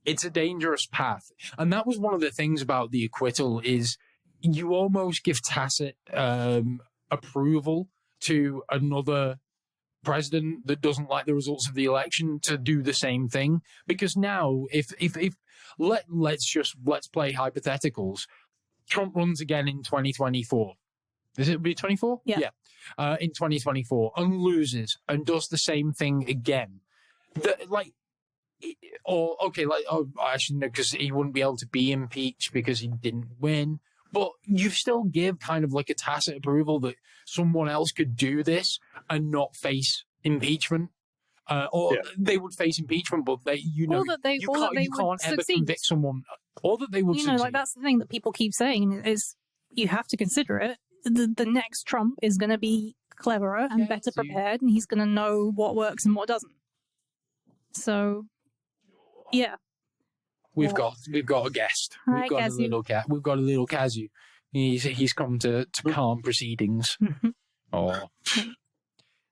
It's a dangerous path. And that was one of the things about the acquittal is you almost give tacit approval to another president that doesn't like the results of the election to do the same thing. Because now, let's play hypotheticals. Trump runs again in 2024. Is it be 24? Yeah. In 2024 and loses and does the same thing again. Actually, no, because he wouldn't be able to be impeached because he didn't win. But you still give kind of like a tacit approval that someone else could do this and not face impeachment. They would face impeachment, but you can't ever convict someone. Or that they would succeed. That's the thing that people keep saying is you have to consider it. The next Trump is going to be cleverer and better prepared, and he's going to know what works and what doesn't. So, yeah. We've got a guest. Hi, We've got Kazu. a little cat. We've got a little Kazu. He's come to calm proceedings. Oh,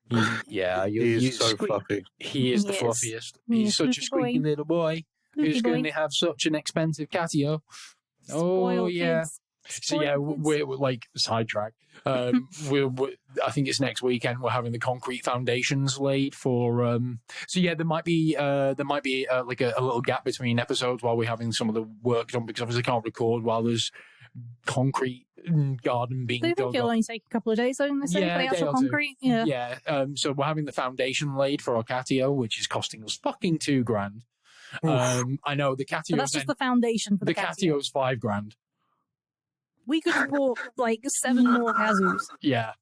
he's so fluffy. He is the Yes. fluffiest. He's such a squeaky little boy. Who's going to have such an expensive catio? Spoiled yeah. kids. So yeah, we're like sidetrack. I think it's next weekend. We're having the concrete foundations laid for. So yeah, there might be like a little gap between episodes while we're having some of the work done because obviously can't record while there's concrete garden being Do you think dug it'll up. only take a couple of days, though, in the Yeah, for the a day actual or two. concrete? Yeah. Yeah. So we're having the foundation laid for our catio, which is costing us fucking $2,000. I know the catio. But that's just the foundation for the catio. catio's $5,000. We could have bought like 7 more Kazus. Yeah.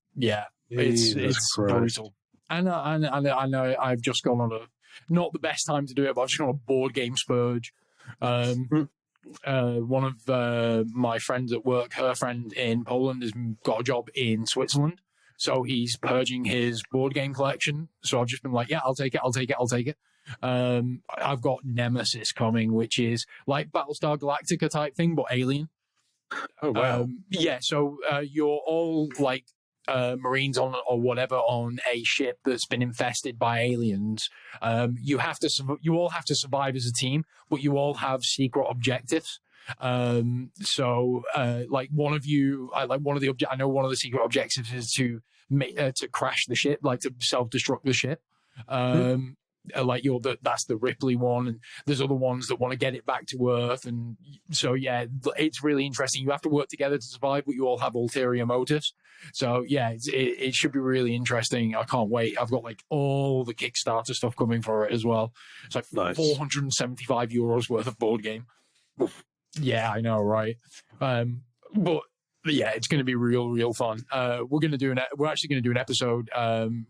It's brutal. And I know I've just gone on not the best time to do it, but I've just gone on a board game spurge. One of my friends at work, her friend in Poland, has got a job in Switzerland. So he's purging his board game collection. So I've just been like, yeah, I'll take it. I've got Nemesis coming, which is like Battlestar Galactica type thing, but alien. Oh, wow. So you're all like Marines or whatever on a ship that's been infested by aliens, you all have to survive as a team, but you all have secret objectives. Like one of the secret objectives is to crash the ship, like to self-destruct the ship. That's the Ripley one, and there's other ones that want to get it back to Earth, and so yeah, it's really interesting. You have to work together to survive, but you all have ulterior motives. So yeah, it should be really interesting. I can't wait. I've got like all the Kickstarter stuff coming for it as well. It's like nice. €475 worth of board game. Yeah, I know, right? But yeah, it's going to be real fun. We're actually going to do an episode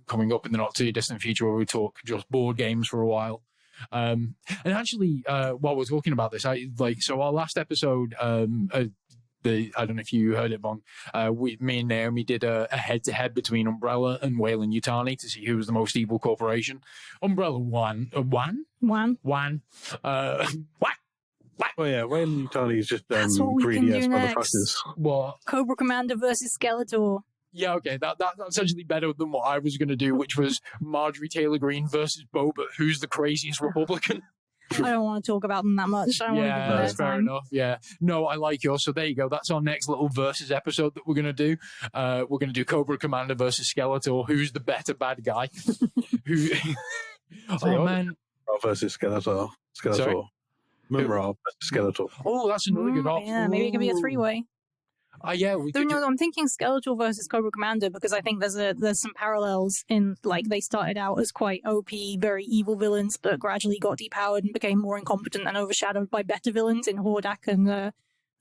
coming up in the not too distant future where we talk just board games for a while. And actually, while we're talking about this, our last episode, I don't know if you heard it, Bong. Me and Naomi did a head-to-head between Umbrella and Weyland-Yutani to see who was the most evil corporation. Umbrella won. Oh yeah, Weyland-Yutani is just greedy as motherfuckers. What? Cobra Commander versus Skeletor. Yeah, okay, that's actually better than what I was going to do, which was Marjorie Taylor Greene versus Boba. Who's the craziest Republican? I don't want to talk about them that much. Yeah, that's fair enough. Yeah, no, I like yours. So there you go. That's our next little versus episode that we're going to do. We're going to do Cobra Commander versus Skeletor. Who's the better bad guy? Man. Versus Skeletor. Sorry? Mumra versus Skeletor. Oh, that's another good option. Yeah, maybe it could be a three-way. Yeah, I'm thinking Skeletor versus Cobra Commander because I think there's some parallels in, like, they started out as quite OP, very evil villains, but gradually got depowered and became more incompetent and overshadowed by better villains in Hordak and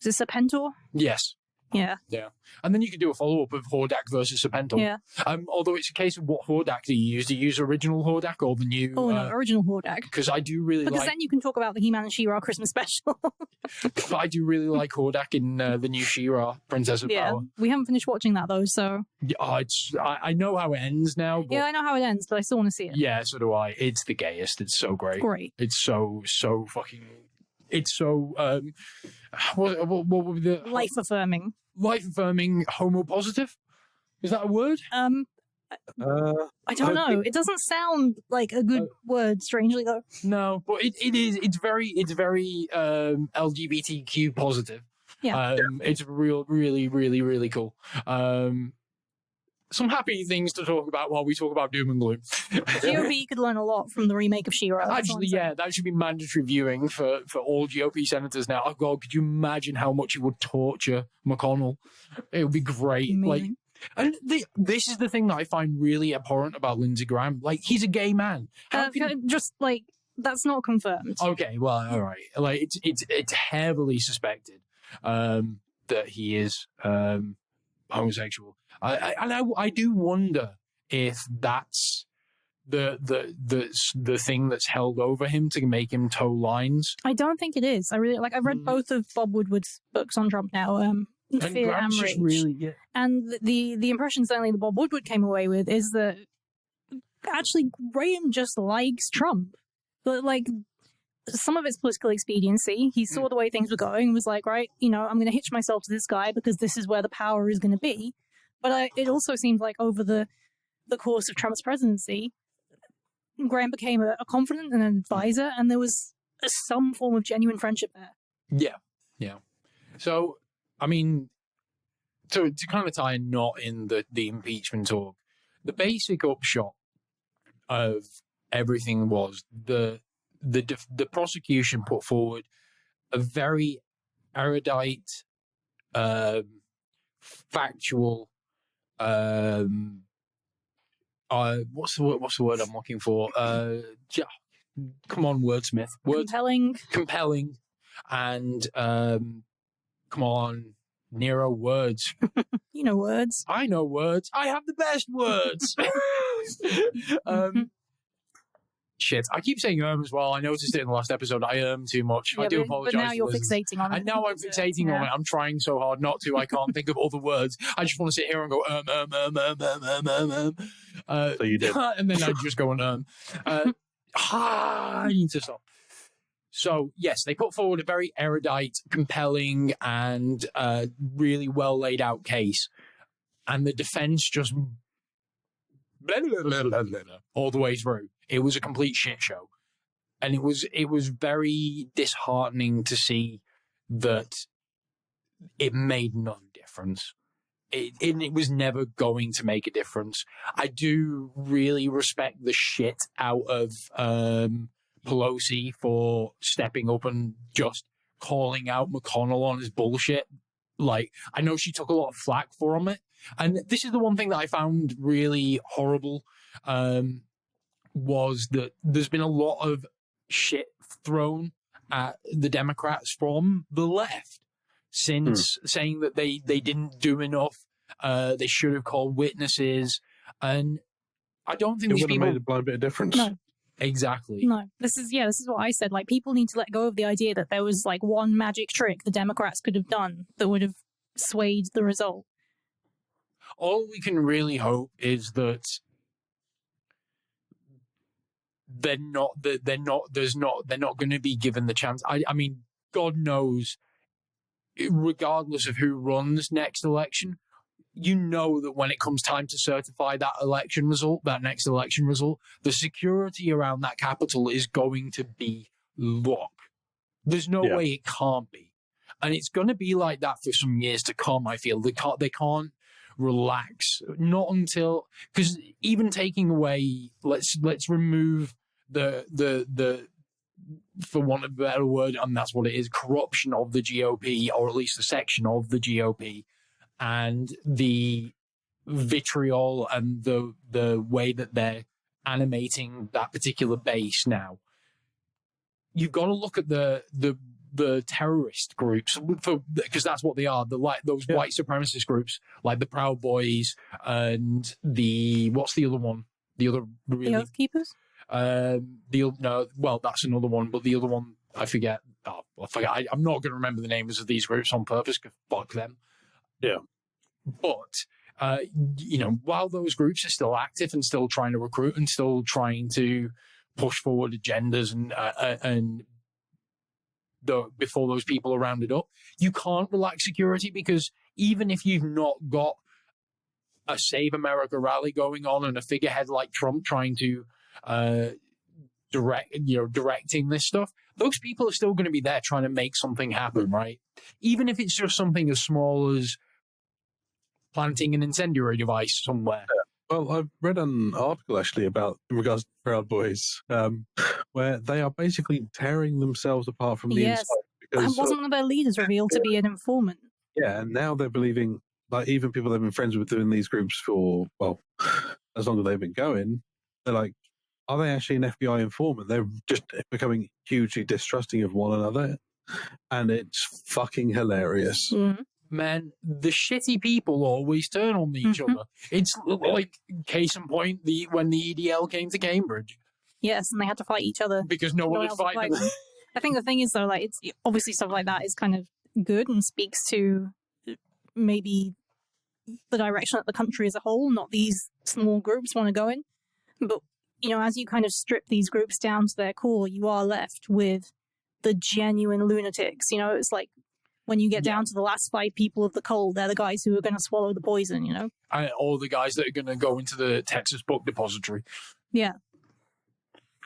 is it Serpentor? Yes. Yeah. And then you could do a follow-up of Hordak versus Serpentor. Yeah. Although it's a case of what Hordak do you use? Do you use original Hordak or the new... Oh, no, original Hordak. Because I do really Because then you can talk about the He-Man and She-Ra Christmas special. I do really like Hordak in the new She-Ra, Princess of Power. We haven't finished watching that, though, so... Yeah, I know how it ends now. But... Yeah, I know how it ends, but I still want to see it. Yeah, so do I. It's the gayest. It's so great. It's so fucking... It's so... what would be the... Life-affirming. Life-affirming homo-positive? Is that a word? I don't know. It doesn't sound like a good word, strangely though. No, but it is. It's very LGBTQ positive. Yeah. It's really cool. Some happy things to talk about while we talk about doom and gloom. GOP could learn a lot from the remake of She-Ra. Actually, yeah, that should be mandatory viewing for all GOP senators now. Oh God, could you imagine how much it would torture McConnell? It would be great. Amazing. And this is the thing that I find really abhorrent about Lindsey Graham. Like, he's a gay man. Just like that's not confirmed. Okay, well, all right. Like, it's heavily suspected that he is homosexual. I do wonder if that's the thing that's held over him to make him toe lines. I don't think it is. I've read both of Bob Woodward's books on Trump now. Fear and Rage. And the impression certainly that Bob Woodward came away with is that actually Graham just likes Trump. But like some of it's political expediency. He saw the way things were going and was like, right, I'm going to hitch myself to this guy because this is where the power is going to be. But it also seems like over the course of Trump's presidency, Graham became a confidant and an advisor, and there was some form of genuine friendship there. Yeah. So, I mean, to kind of tie a knot in the impeachment talk, the basic upshot of everything was the prosecution put forward a very erudite, factual, what's the word I'm looking for? Come on, wordsmith. Compelling, and come on, Nero, words. You know words. I know words. I have the best words. Shit, I keep saying as well. I noticed it in the last episode. I too much. I do apologize. But now you're fixating on it. And now I'm fixating on it. I'm trying so hard not to. I can't think of other words. I just want to sit here and go So you did. And then I just go and I need to stop. So yes, they put forward a very erudite, compelling, and really well laid out case. and the defense just blah, blah, blah, blah, blah, blah, all the way through. It was a complete shit show. And it was very disheartening to see that it made no difference. It was never going to make a difference. I do really respect the shit out of Pelosi for stepping up and just calling out McConnell on his bullshit. Like, I know she took a lot of flack from it. And this is the one thing that I found really horrible, was that there's been a lot of shit thrown at the Democrats from the left since saying that they didn't do enough, they should have called witnesses, and I don't think it these would have people made a blind bit of difference. No. Exactly. No, this is what I said. Like, people need to let go of the idea that there was like one magic trick the Democrats could have done that would have swayed the result. All we can really hope is that they're not going to be given the chance. I mean, God knows, regardless of who runs next election, you know that when it comes time to certify that next election result, the security around that Capitol is going to be locked. There's no way it can't be. And it's going to be like that for some years to come, I feel. They can't relax. Not until, because even taking away, let's remove the for want of a better word, and that's what it is, corruption of the GOP, or at least a section of the GOP, and the vitriol and the way that they're animating that particular base now. You've got to look at the terrorist groups, because that's what they are. Those white supremacist groups, like the Proud Boys and what's the other one? The other really, the Oath Keepers. That's another one, but the other one I forget. I forget. I'm not going to remember the names of these groups on purpose. Cause fuck them. Yeah, but while those groups are still active and still trying to recruit and still trying to push forward agendas and before those people are rounded up, you can't relax security, because even if you've not got a Save America rally going on and a figurehead like Trump trying to directing this stuff, those people are still going to be there trying to make something happen, right? Even if it's just something as small as planting an incendiary device somewhere. Well, I've read an article actually in regards to Proud Boys, where they are basically tearing themselves apart from the inside. Because wasn't one of their leaders revealed to be an informant? Yeah, and now they're believing, like, even people they've been friends with doing these groups for, well, as long as they've been going, they're like, are they actually an FBI informant? They're just becoming hugely distrusting of one another, and it's fucking hilarious. Mm-hmm. Man, the shitty people always turn on each other. It's like, case in point, when the EDL came to Cambridge. Yes, and they had to fight each other Because no one would fight them. I think the thing is, though, like, it's obviously stuff like that is kind of good and speaks to maybe the direction that the country as a whole, not these small groups, want to go in. But, as you kind of strip these groups down to their core, you are left with the genuine lunatics. It's like, when you get down to the last 5 people of the cult, they're the guys who are going to swallow the poison, Or the guys that are going to go into the Texas Book Depository. Yeah.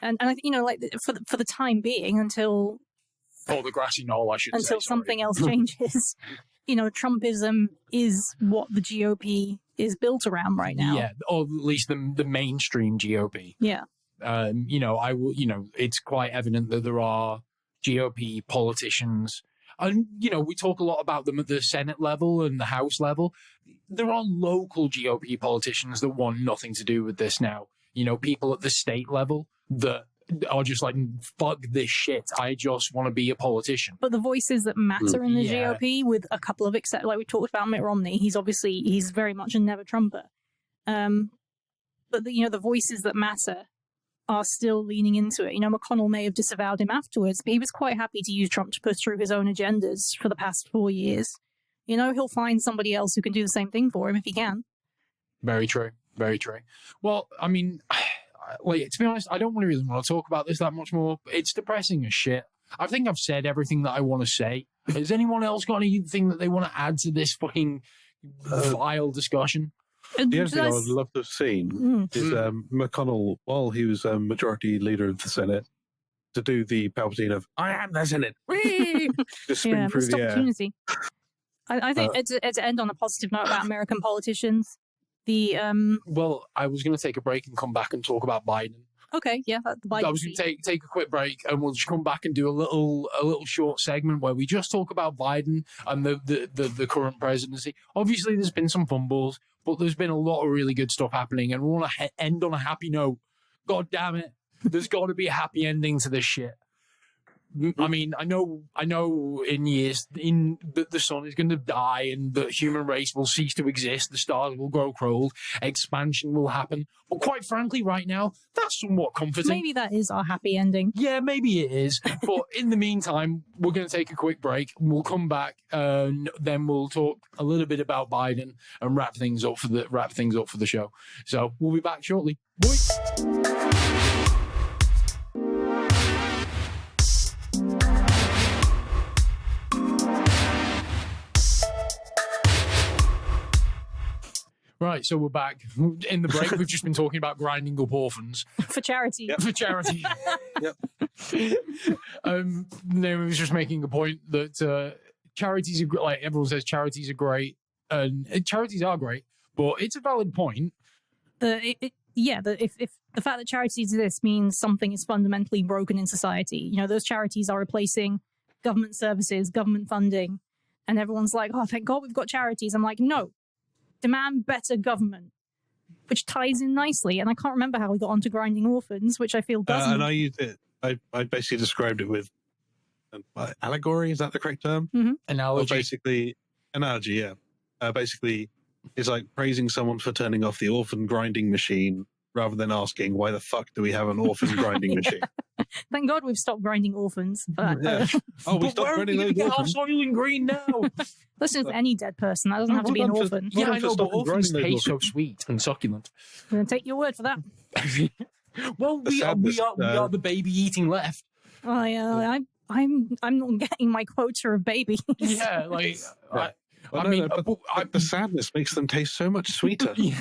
And I think, like, for the time being, until... Or the grassy knoll, I should say. Until something else changes. Trumpism is what the GOP is built around right now. Yeah, or at least the mainstream GOP. Yeah. It's quite evident that there are GOP politicians. And, we talk a lot about them at the Senate level and the House level. There are local GOP politicians that want nothing to do with this now. People at the state level that are just like, fuck this shit. I just want to be a politician. But the voices that matter in the GOP, with a couple of exceptions, like we talked about Mitt Romney, he's very much a never Trumper. But the voices that matter are still leaning into it. McConnell may have disavowed him afterwards, but he was quite happy to use Trump to push through his own agendas for the past 4 years. He'll find somebody else who can do the same thing for him if he can. Very true. Very true. Well, I mean, to be honest, I don't really want to talk about this that much more. It's depressing as shit. I think I've said everything that I want to say. Has anyone else got anything that they want to add to this fucking vile discussion. The only thing I would love to have seen is McConnell, while he was Majority Leader of the Senate, to do the Palpatine of "I am the Senate," just spin through the air. Opportunity. I think to end on a positive note about American politicians, Well, I was going to take a break and come back and talk about Biden. Okay, yeah, the Biden. I was going to take a quick break, and we'll just come back and do a little short segment where we just talk about Biden and the current presidency. Obviously, there's been some fumbles, but there's been a lot of really good stuff happening, and we want to end on a happy note. God damn it, there's got to be a happy ending to this shit. I mean, I know in years the sun is going to die and the human race will cease to exist, the stars will grow cold, expansion will happen. But quite frankly, right now, that's somewhat comforting. Maybe that is our happy ending. Yeah, maybe it is. But in the meantime, we're going to take a quick break. We'll come back and then we'll talk a little bit about Biden and wrap things up for the show. So we'll be back shortly. Bye. Right, so we're back. In the break, we've just been talking about grinding up orphans. For charity. Yep. For charity. Yep. Naomi was just making a point that charities are like everyone says charities are great, and charities are great, but it's a valid point. If the fact that charities exist means something is fundamentally broken in society. You know, those charities are replacing government services, government funding, and everyone's like, "Oh, thank God we've got charities." I'm like, no. Demand better government, which ties in nicely. And I can't remember how we got onto grinding orphans, which I feel doesn't. And I used it. I basically described it with allegory. Is that the correct term? Mm-hmm. Analogy. Or basically, analogy. Yeah. Basically, it's like praising someone for turning off the orphan grinding machine rather than asking why the fuck do we have an orphan grinding machine. Thank God we've stopped grinding orphans. But, we stopped grinding those orphans. Soylent Green now. Listen to any dead person. That doesn't have to be an orphan. Yeah, I know, but orphans taste so sweet and succulent. I'm going to take your word for that. Well, we are the baby eating left. I'm not getting my quota of babies. Yeah, like the sadness makes them taste so much sweeter. Yeah.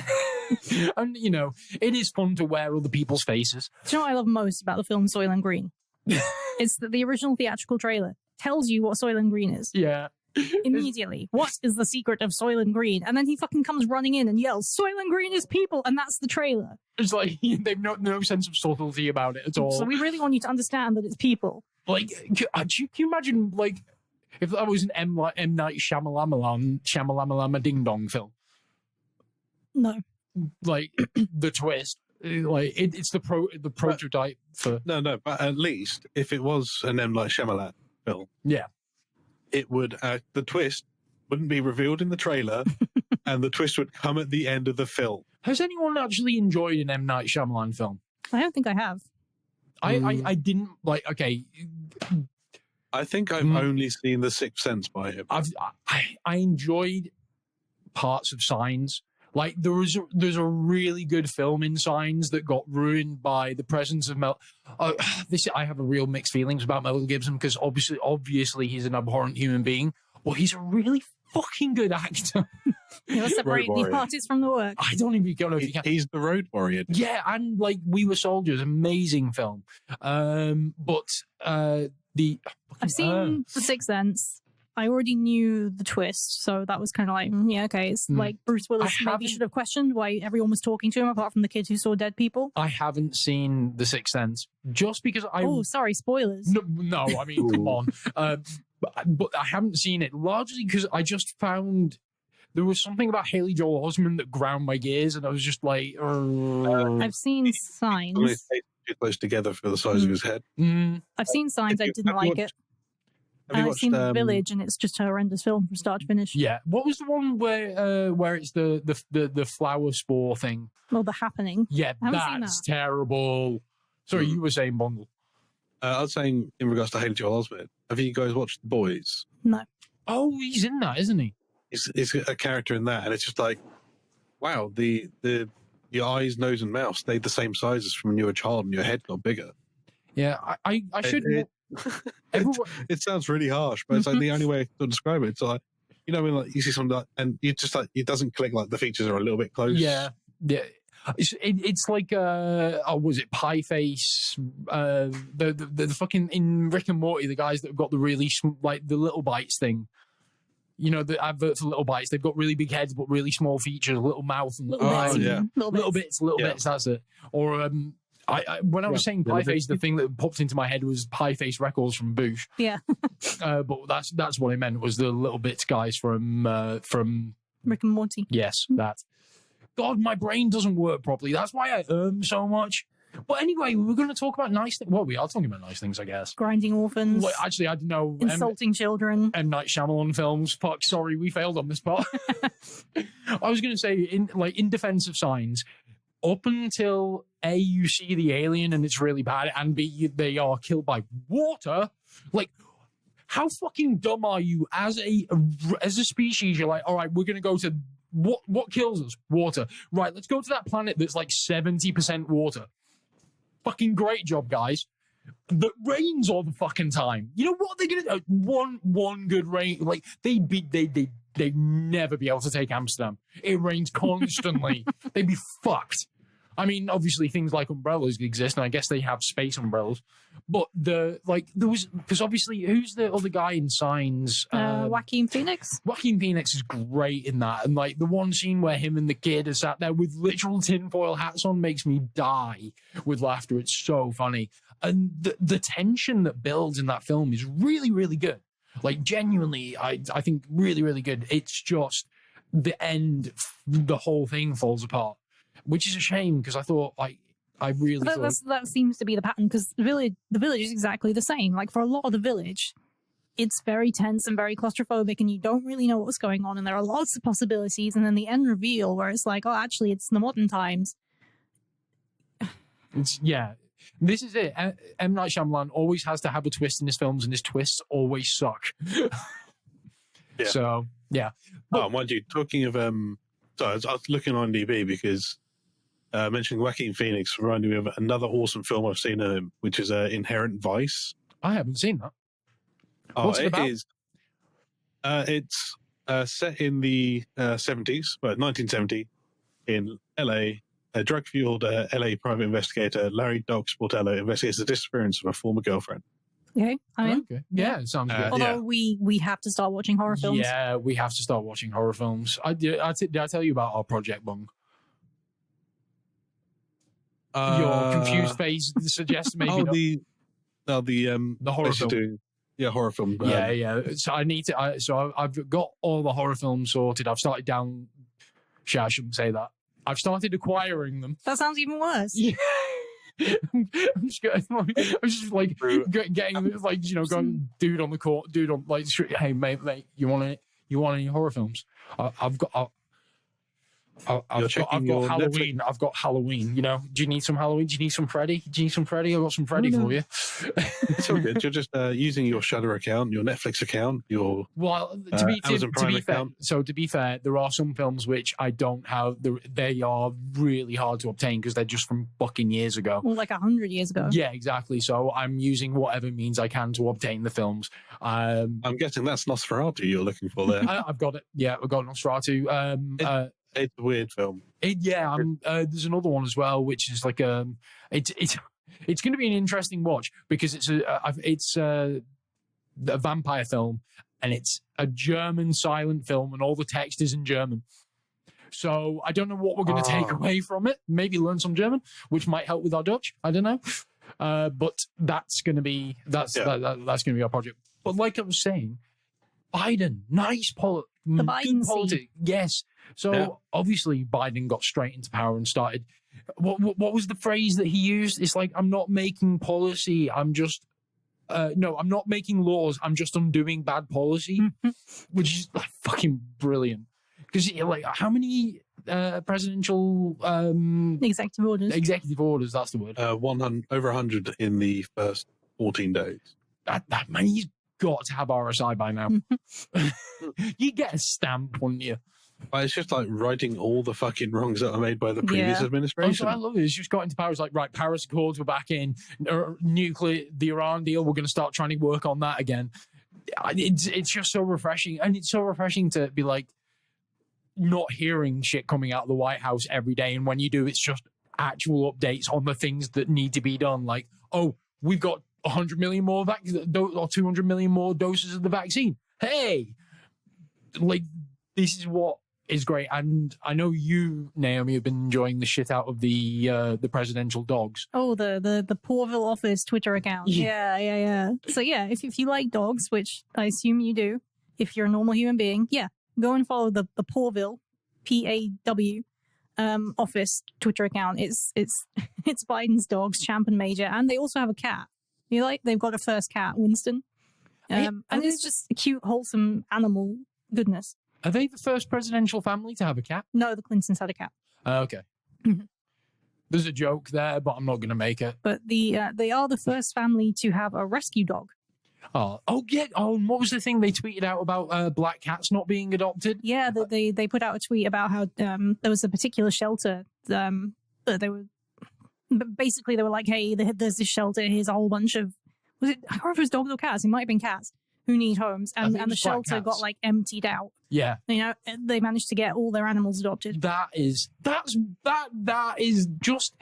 And you know, it is fun to wear other people's faces. Do you know what I love most about the film Soylent Green? It's that the original theatrical trailer tells you what Soylent Green is. Yeah. Immediately. What is the secret of Soylent Green? And then he fucking comes running in and yells, "Soylent Green is people!" And that's the trailer. It's like they've no sense of subtlety about it at all. So we really want you to understand that it's people. Like, can you imagine, like, if that was an M. Night Shyamalan Ding Dong film? No. Like, the twist. Like, it's the prototype for... No, but at least if it was an M. Night Shyamalan film... Yeah. It would... the twist wouldn't be revealed in the trailer, and the twist would come at the end of the film. Has anyone actually enjoyed an M. Night Shyamalan film? I don't think I have. I didn't, like, okay... I think I've only seen The Sixth Sense by him. I enjoyed parts of Signs. Like, there's a really good film in Signs that got ruined by the presence of Mel. I have a real mixed feelings about Mel Gibson because obviously he's an abhorrent human being, but he's a really fucking good actor. You're separating the artist from the work. I don't even know if you can. He's the Road Warrior. Yeah, and like We Were Soldiers, amazing film. I've seen The Sixth Sense. I already knew the twist, so that was kind of like, yeah, okay. It's like Bruce Willis maybe should have questioned why everyone was talking to him, apart from the kids who saw dead people. I haven't seen The Sixth Sense just because Oh, sorry, spoilers. No, I mean, come on. But I haven't seen it largely because I just found there was something about Haley Joel Osment that ground my gears, and I was just like, I've seen Signs. Too close together for the size of his head. I've seen Signs. I didn't like it. I've seen The Village, and it's just a horrendous film from start to finish. Yeah. What was the one where it's the flower spore thing? Well, The Happening. Yeah, that's terrible. Sorry, you were saying, Bungle. I was saying in regards to Haley Joel Osment. Have you guys watched The Boys? No. Oh, he's in that, isn't he? He's a character in that, and it's just like, wow, your eyes, nose, and mouth stayed the same size as from when you were a child, and your head got bigger. Yeah, I should. It sounds really harsh, but it's like the only way to describe it. It's like You know, when like you see something like, and you just like it doesn't click. Like the features are a little bit close. Yeah. It's like was it Pie Face? The fucking in Rick and Morty, the guys that have got the really like the little bites thing. You know, the adverts for little bites. They've got really big heads but really small features, a little mouth and little bits. Yeah. Little bits. That's it. Or when I was saying Pie Face, the thing that popped into my head was Pie Face Records from Boosh. Yeah. But that's what I meant, was the little bits guys from Rick and Morty. Yes, that. God, my brain doesn't work properly. That's why I so much. But anyway, we're going to talk about nice things. Well, we are talking about nice things, I guess. Grinding orphans. Well, actually, I don't know. Insulting children. M. Night Shyamalan films. Fuck, sorry, we failed on this part. I was going to say, in defense of Signs, up until A, you see the alien and it's really bad, and B, they are killed by water. Like, how fucking dumb are you as a species? You're like, all right, we're going to go to what kills us? Water. Right, let's go to that planet that's like 70% water. Fucking great job, guys. That rains all the fucking time. You know what they're gonna do? One good rain. Like they'd never be able to take Amsterdam. It rains constantly. They'd be fucked. I mean, obviously things like umbrellas exist, and I guess they have space umbrellas. But there was, because obviously, who's the other guy in Signs? Joaquin Phoenix. Joaquin Phoenix is great in that, and like the one scene where him and the kid are sat there with literal tinfoil hats on makes me die with laughter. It's so funny, and the tension that builds in that film is really, really good. Like genuinely, I think really, really good. It's just the end, the whole thing falls apart. Which is a shame, because I thought, I really thought... That seems to be the pattern, because the village is exactly the same. Like, for a lot of the village, it's very tense and very claustrophobic, and you don't really know what's going on, and there are lots of possibilities, and then the end reveal, where it's like, oh, actually, it's the modern times. Yeah. This is it. M. Night Shyamalan always has to have a twist in his films, and his twists always suck. Yeah. So, yeah. Oh, mind you, talking of... So I was looking on IMDb because... mentioning Joaquin Phoenix reminded me of another awesome film I've seen of him, which is Inherent Vice. I haven't seen that. What's it about? It's set in the 70s, but 1970, in LA. A drug-fueled LA private investigator, Larry Doc Sportello, investigates the disappearance of a former girlfriend. Okay, I mean, okay. Yeah, it sounds good. Although we have to start watching horror films. Yeah, we have to start watching horror films. Did I tell you about our project, Bung? Your confused face suggests maybe the horror film. Horror film. Yeah. So I need to. I've got all the horror films sorted. I've started down. I shouldn't say that. I've started acquiring them. That sounds even worse. Yeah. I'm just like getting like, you know, going dude on the court, dude on like street. Hey mate, you want any horror films? I've got Halloween. Netflix. I've got Halloween. You know, do you need some Halloween? Do you need some Freddy? Do you need some Freddy? I've got some Freddy for you. It's all good. You're just using your Shudder account, your Netflix account, your Amazon Prime account. To be fair, there are some films which I don't have. They are really hard to obtain because they're just from fucking years ago. Well, like 100 years ago. Yeah, exactly. So I'm using whatever means I can to obtain the films. I'm guessing that's Nosferatu you're looking for there. I've got it. Yeah, I've got Nosferatu. It's a weird film. There's another one as well, which is like it's going to be an interesting watch because it's a vampire film and it's a German silent film and all the text is in German. So I don't know what we're going to take away from it. Maybe learn some German, which might help with our Dutch. I don't know, but that's going to be that's going to be our project. But like I was saying, Biden, nice Biden politics, yes. So obviously Biden got straight into power and started. What was the phrase that he used? It's like, I'm not making policy. I'm just I'm not making laws. I'm just undoing bad policy, which is like fucking brilliant. Because like, how many presidential executive orders? That's the word. 100 over 100 in the first 14 days. That man, he's got to have RSI by now. You get a stamp, wouldn't you? It's just like righting all the fucking wrongs that were made by the previous administration. I love it. It's just got into power. It's like, right, Paris Accords, we're back in. Nuclear, the Iran deal, we're going to start trying to work on that again. it's just so refreshing, and it's so refreshing to be like not hearing shit coming out of the White House every day, and when you do, it's just actual updates on the things that need to be done. Like, oh, we've got 100 million more or 200 million more doses of the vaccine. Hey, like, this is what is great. And I know you, Naomi, have been enjoying the shit out of the presidential dogs. Oh, the Porville office Twitter account. Yeah. So yeah, if you like dogs, which I assume you do, if you're a normal human being, yeah, go and follow the Porville, PAW, office Twitter account. It's Biden's dogs, Champ and Major, and they also have a cat. They've got a first cat, Winston, and it's just a cute, wholesome animal goodness. Are they the first presidential family to have a cat? No, the Clintons had a cat. Okay. Mm-hmm. There's a joke there, but I'm not going to make it. But they are the first family to have a rescue dog. Oh yeah. Oh, and what was the thing they tweeted out about black cats not being adopted? Yeah, they put out a tweet about how there was a particular shelter that they were. But basically, they were like, "Hey, there's this shelter. Here's a whole bunch of I can't remember if it was dogs or cats. It might have been cats who need homes, and the shelter got like emptied out. Yeah, they managed to get all their animals adopted. That is just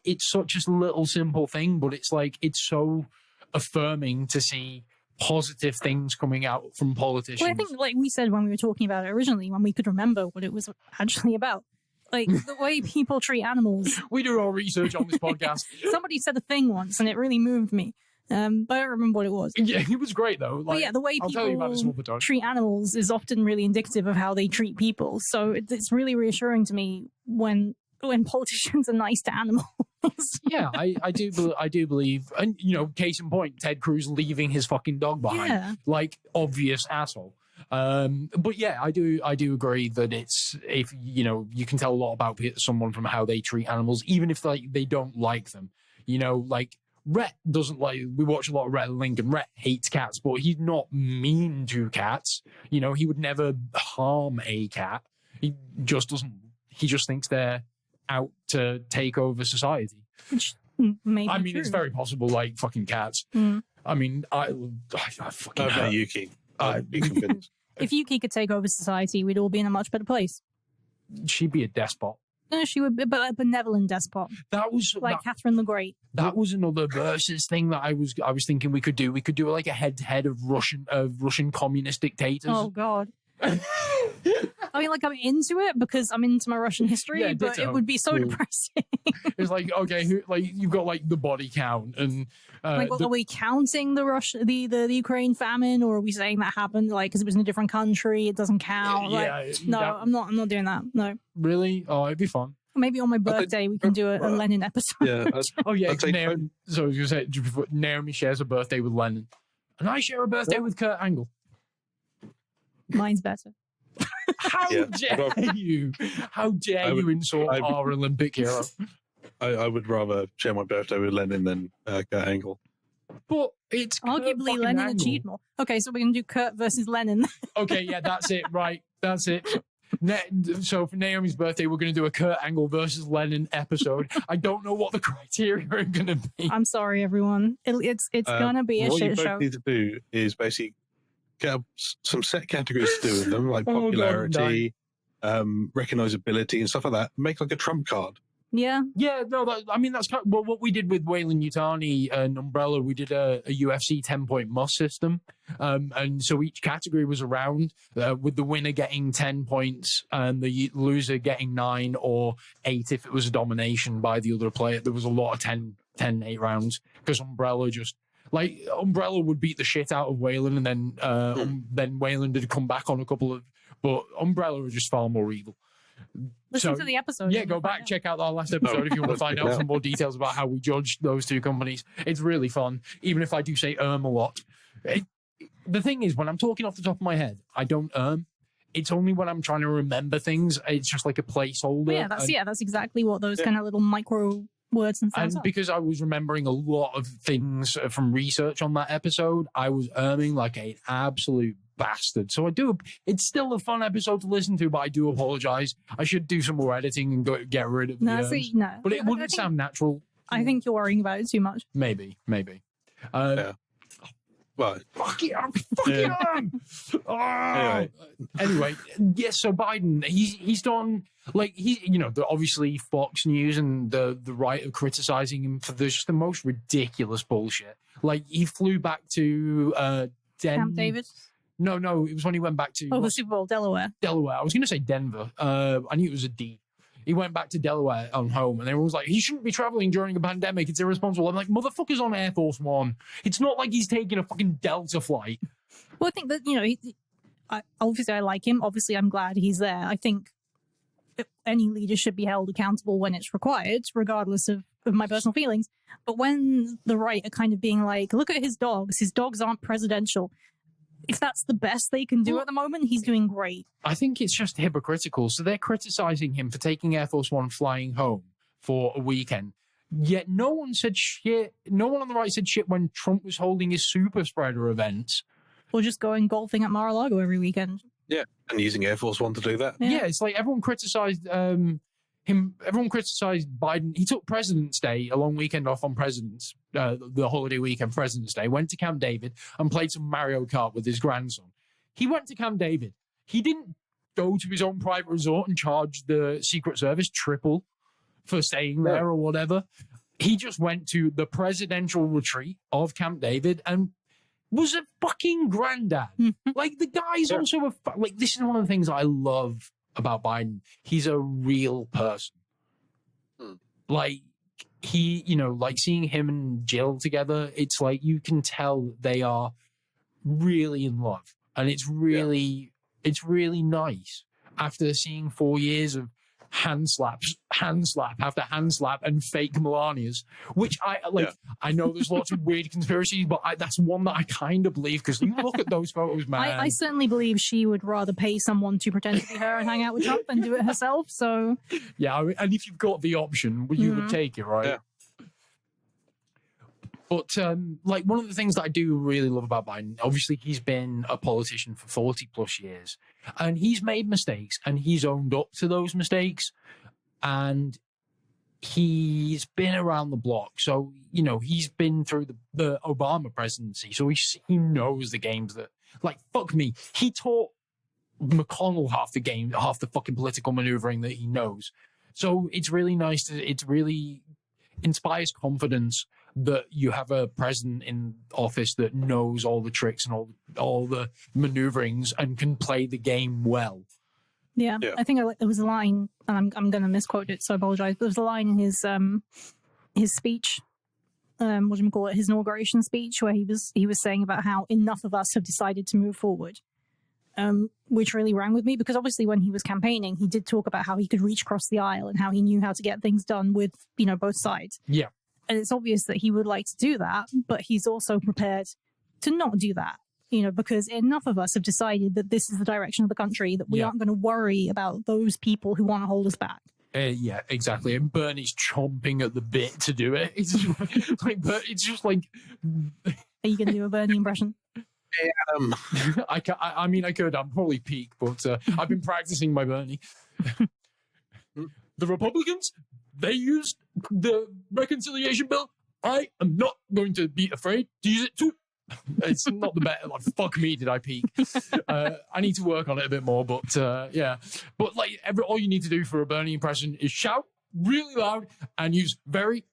it's such a little simple thing, but it's like it's so affirming to see positive things coming out from politicians. Well, I think, like we said when we were talking about it originally, when we could remember what it was actually about. Like, the way people treat animals. We do our research on this podcast. Somebody said a thing once, and it really moved me. But I don't remember what it was. Yeah, it was great, though. Like, the way people treat animals is often really indicative of how they treat people. So it's really reassuring to me when politicians are nice to animals. Yeah, I do believe, and case in point, Ted Cruz leaving his fucking dog behind, like obvious asshole. But yeah, I do agree that it's, if you can tell a lot about someone from how they treat animals, even if they don't like them. Like Rhett doesn't like. We watch a lot of Rhett and Lincoln. Rhett hates cats, but he's not mean to cats. He would never harm a cat. He just doesn't. He just thinks they're out to take over society. Which maybe I mean, true. It's very possible, like fucking cats. I mean, I fucking. Okay, Yuki. You can finish. If Yuki could take over society, we'd all be in a much better place. She'd be a despot. No, she would be a benevolent despot. That was like Catherine the Great. That was another versus thing that I was thinking we could do. We could do like a head-to-head of Russian communist dictators. Oh God. I mean, like, I'm into it because I'm into my Russian history, but it would be so depressing. It's like, okay, you've got like the body count and are we counting the Ukraine famine, or are we saying that happened like because it was in a different country, it doesn't count? I'm not doing that. No. Really? Oh, it'd be fun. Maybe on my birthday we can do a Lenin episode. Yeah. Naomi, so I was going to say, Naomi shares a birthday with Lenin, and I share a birthday with Kurt Angle. Mine's better. How dare you? How dare you insult our Olympic hero? I would rather share my birthday with Lenin than Kurt Angle. But it's arguably Lenin achieved more. Okay, so we're going to do Kurt versus Lenin. Okay, yeah, that's it. Right, that's it. So for Naomi's birthday, we're going to do a Kurt Angle versus Lenin episode. I don't know what the criteria are going to be. I'm sorry, everyone. It's going to be a shit show. What you both need to do is basically get some set categories to do with them, like popularity, recognizability, and stuff like that. Make like a trump card. Yeah. No, that's kind of, well, what we did with Wayland Yutani and Umbrella. We did a UFC 10-point must system, and so each category was around with the winner getting 10 points and the loser getting 9 or 8 if it was a domination by the other player. There was a lot of 10-8 rounds because Umbrella just. Like, Umbrella would beat the shit out of Wayland, and then Wayland had come back on a couple of... But Umbrella was just far more evil. Listen to the episode. Yeah, go back, check out our last episode if you want to find out some more details about how we judged those two companies. It's really fun, even if I do say a lot. The thing is, when I'm talking off the top of my head, I don't It's only when I'm trying to remember things, it's just like a placeholder. That's exactly what those kind of little micro... words and sounds. And because I was remembering a lot of things from research on that episode, I was like an absolute bastard. So it's still a fun episode to listen to, but I do apologize. I should do some more editing and get rid of the but it wouldn't sound natural. I think you're worrying about it too much. Maybe. Well, Fuck it, Anyway, yes. So Biden, he's done obviously Fox News and the right are criticizing him for just the most ridiculous bullshit. Like he flew back to Camp David. No, it was when he went back to the Super Bowl, Delaware. I was going to say Denver. I knew it was a D. He went back to Delaware on home, and everyone was like, he shouldn't be traveling during a pandemic. It's irresponsible. I'm like, motherfucker's on Air Force One. It's not like he's taking a fucking Delta flight. Well, I think that, obviously I like him. Obviously, I'm glad he's there. I think any leader should be held accountable when it's required, regardless of my personal feelings. But when the right are kind of being like, look at his dogs aren't presidential. If that's the best they can do at the moment, he's doing great. I think it's just hypocritical. So they're criticizing him for taking Air Force One flying home for a weekend. Yet no one said shit. No one on the right said shit when Trump was holding his super spreader events. Or just going golfing at Mar-a-Lago every weekend. Yeah, and using Air Force One to do that. Yeah, it's like everyone criticized him. Everyone criticized Biden. He took President's Day, a long weekend off on the holiday weekend, President's Day, went to Camp David and played some Mario Kart with his grandson. He went to Camp David. He didn't go to his own private resort and charge the Secret Service triple for staying there or whatever. He just went to the presidential retreat of Camp David and was a fucking granddad. Like, the guy's also this is one of the things I love about Biden. He's a real person. Like, he, seeing him and Jill together, it's like you can tell they are really in love. And it's really nice after seeing 4 years of hand slap after hand slap and fake Melanias, which I know there's lots of weird conspiracies, but that's one that I kind of believe, because you look at those photos, man. I certainly believe she would rather pay someone to pretend to be her and hang out with Trump than do it herself. So yeah, and if you've got the option, you would take it, right? Yeah. But one of the things that I do really love about Biden, obviously he's been a politician for 40 plus years, and he's made mistakes and he's owned up to those mistakes, and he's been around the block. So, he's been through the Obama presidency. So he knows the games that, fuck me. He taught McConnell half the fucking political maneuvering that he knows. So it's really nice it really inspires confidence that you have a president in office that knows all the tricks and all the maneuverings and can play the game well. Yeah. I think there was a line, and I'm going to misquote it, so I apologize. There was a line in his speech, his inauguration speech, where he was saying about how enough of us have decided to move forward, which really rang with me, because obviously when he was campaigning, he did talk about how he could reach across the aisle and how he knew how to get things done with both sides. Yeah. And it's obvious that he would like to do that, but he's also prepared to not do that, because enough of us have decided that this is the direction of the country, that we aren't going to worry about those people who want to hold us back. Yeah, exactly. And Bernie's chomping at the bit to do it. It's just like... Are you going to do a Bernie impression? Hey, Adam. I could. I'm probably peak, but I've been practicing my Bernie. The Republicans, they used the reconciliation bill. I am not going to be afraid to use it too. It's not the best. Fuck me, did I peak? I need to work on it a bit more, but yeah. But all you need to do for a Bernie impression is shout really loud and use very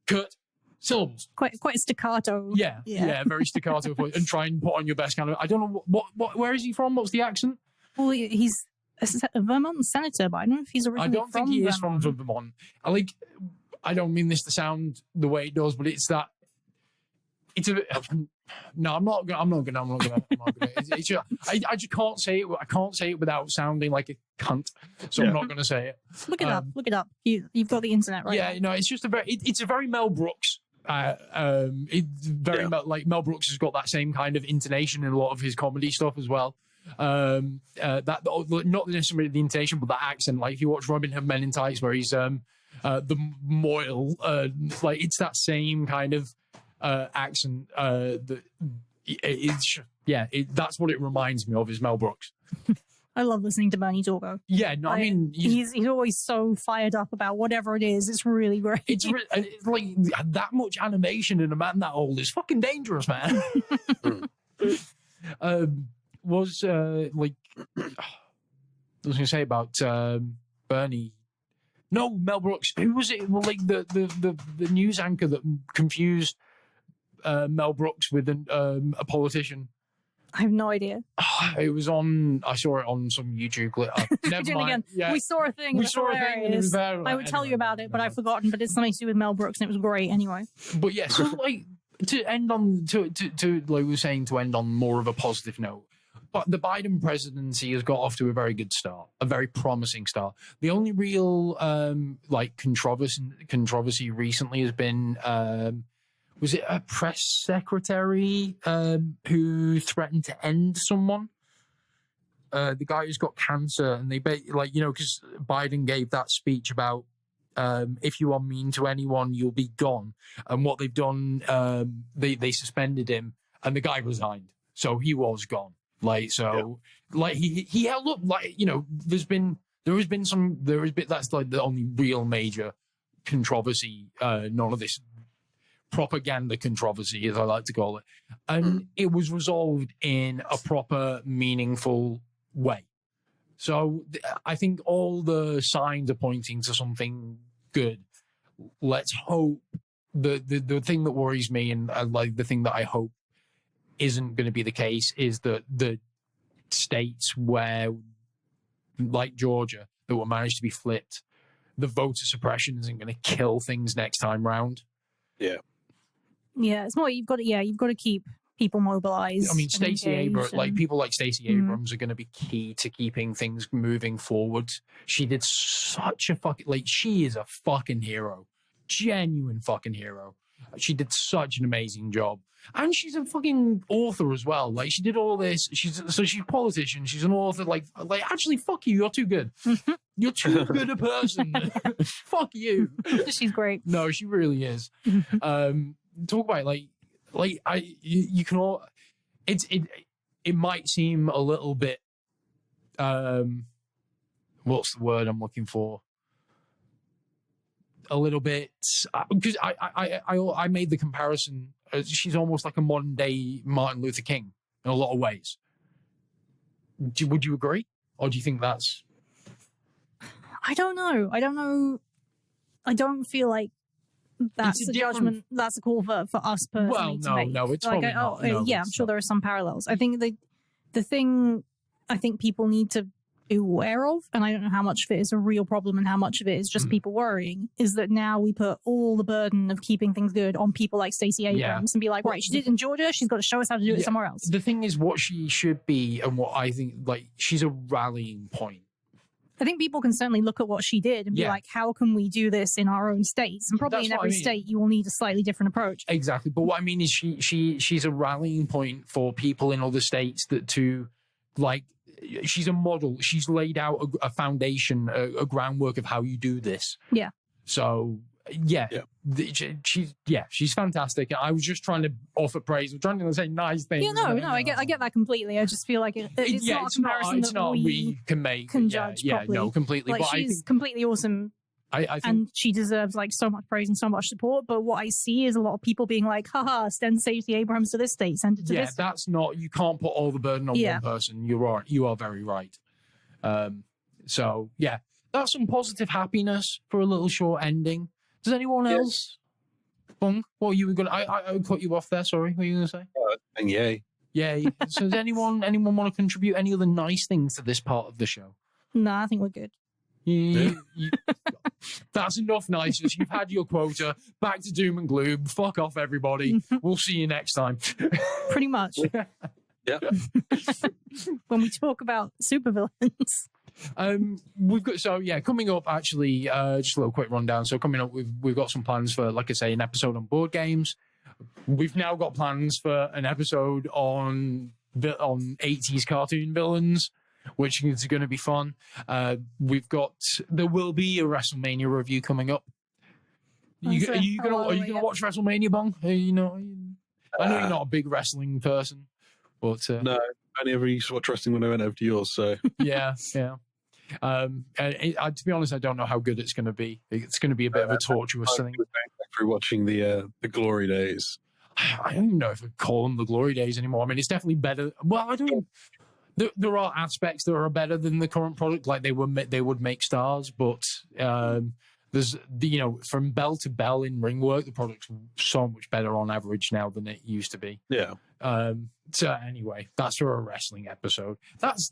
curt syllables. Quite staccato. Yeah, very staccato voice, and try and put on your best kind of. I don't know what. Where is he from? What's the accent? Well, he's a Vermont senator, but I don't know if he's originally from Vermont. I don't think he is from Vermont. I don't mean this to sound the way it does, but it's that. It's a bit. No, I'm not gonna. It's just, I just can't say it. I can't say it without sounding like a cunt. So I'm not gonna say it. Look it up. Look it up. You've got the internet, right? Yeah, it's just it's a very Mel Brooks. It's very Mel Brooks has got that same kind of intonation in a lot of his comedy stuff as well. That not necessarily the intonation, but that accent. Like if you watch Robin Hood Men in Tights, where he's the Moyle, it's that same kind of accent. That's what it reminds me of, is Mel Brooks. I love listening to Bernie Torgo. Yeah, no, I mean he's always so fired up about whatever it is. It's really great. It's like that much animation in a man that old is fucking dangerous, man. Was like I was going to say about Bernie. No, Mel Brooks. Who was it? Well, like the news anchor that confused Mel Brooks with a politician. I have no idea. It was on. I saw it on some YouTube clip. Never mind. Again. We saw a thing. We saw a thing. And it was there. I would tell you about it, but I've forgotten. But it's something to do with Mel Brooks, and it was great anyway. But yeah, so like to end on to like we were saying, to end on more of a positive note. But the Biden presidency has got off to a very good start, a very promising start. The only real like controversy recently has been was it a press secretary who threatened to end someone? The guy who's got cancer, and they like, you know, because Biden gave that speech about if you are mean to anyone, you'll be gone. And what they've done, they suspended him, and the guy resigned, so he was gone. Like, so, like he held up, like, you know, that's like the only real major controversy. None of this propaganda controversy, as I like to call it, and it was resolved in a proper, meaningful way. So I think all the signs are pointing to something good. Let's hope. The thing that worries me, and like the thing that I hope isn't going to be the case, is that the states where, like Georgia, that will manage to be flipped, the voter suppression isn't going to kill things next time round. Yeah. Yeah, it's more you've got to keep people mobilized. I mean, Stacey Abrams, like people like Stacey Abrams, are going to be key to keeping things moving forward. She did such a she is a fucking hero, genuine fucking hero. She did such an amazing job, and she's a fucking author as well. Like, she did all this. She's a politician. She's an author. Like actually, fuck you. You're too good. You're too good a person. Fuck you. She's great. No, she really is. Talk about you can all. It might seem a little bit. What's the word I'm looking for? A little bit, because I made the comparison. She's almost like a modern day Martin Luther King in a lot of ways. Would you agree, or do you think that's? I don't know. I don't feel like that's a judgment. That's a call for us personally to make. No, it's like, probably not. No, yeah, I'm sure there are some parallels. I think the thing I think people need to be aware of, and I don't know how much of it is a real problem and how much of it is just people worrying, is that now we put all the burden of keeping things good on people like Stacey Abrams and be like, right, she did it in Georgia, she's got to show us how to do it somewhere else. The thing is, what she should be, and what I think, like, she's a rallying point. I think people can certainly look at what she did and be like, how can we do this in our own states? And probably in every state, you will need a slightly different approach. Exactly. But what I mean is she's a rallying point for people in other states she's a model. She's laid out a foundation, a groundwork of how you do this. Yeah. So, she's fantastic. I was just trying to offer praise. I'm trying to say nice things. Yeah, no, I get that completely. I just feel like it's not a comparison that we can make. Can judge properly. No, completely. Like, but she's completely awesome. I think, and she deserves like so much praise and so much support. But what I see is a lot of people being like, haha, send Stacey Abrams to this state, send it to this. Yeah, that's not, you can't put all the burden on one person. You're right. You are very right. So yeah, that's some positive happiness for a little short ending. Does anyone else? Bung, what you were going to, I cut you off there. Sorry. What were you going to say? And yay. Yay. So does anyone want to contribute any other nice things to this part of the show? No, I think we're good. That's enough niceness. You've had your quota. Back to doom and gloom. Fuck off, everybody. We'll see you next time. Pretty much. Yeah. When we talk about supervillains. We've got coming up actually, just a little quick rundown. So coming up, we've got some plans for, like I say, an episode on board games. We've now got plans for an episode on 80s cartoon villains, which is going to be fun. There will be a WrestleMania review coming up. Are you going to watch WrestleMania, Bung? I know you're not a big wrestling person, but no, I only ever used to watch wrestling when I went over to yours. So yeah. To be honest, I don't know how good it's going to be. It's going to be a bit of a tortuous thing. Through watching the glory days. I don't even know if I'd call them the glory days anymore. I mean, it's definitely better. Well, I don't. There are aspects that are better than the current product, like they would make stars, but there's from bell to bell in ring work, the product's so much better on average now than it used to be. Yeah. So anyway, that's for a wrestling episode. That's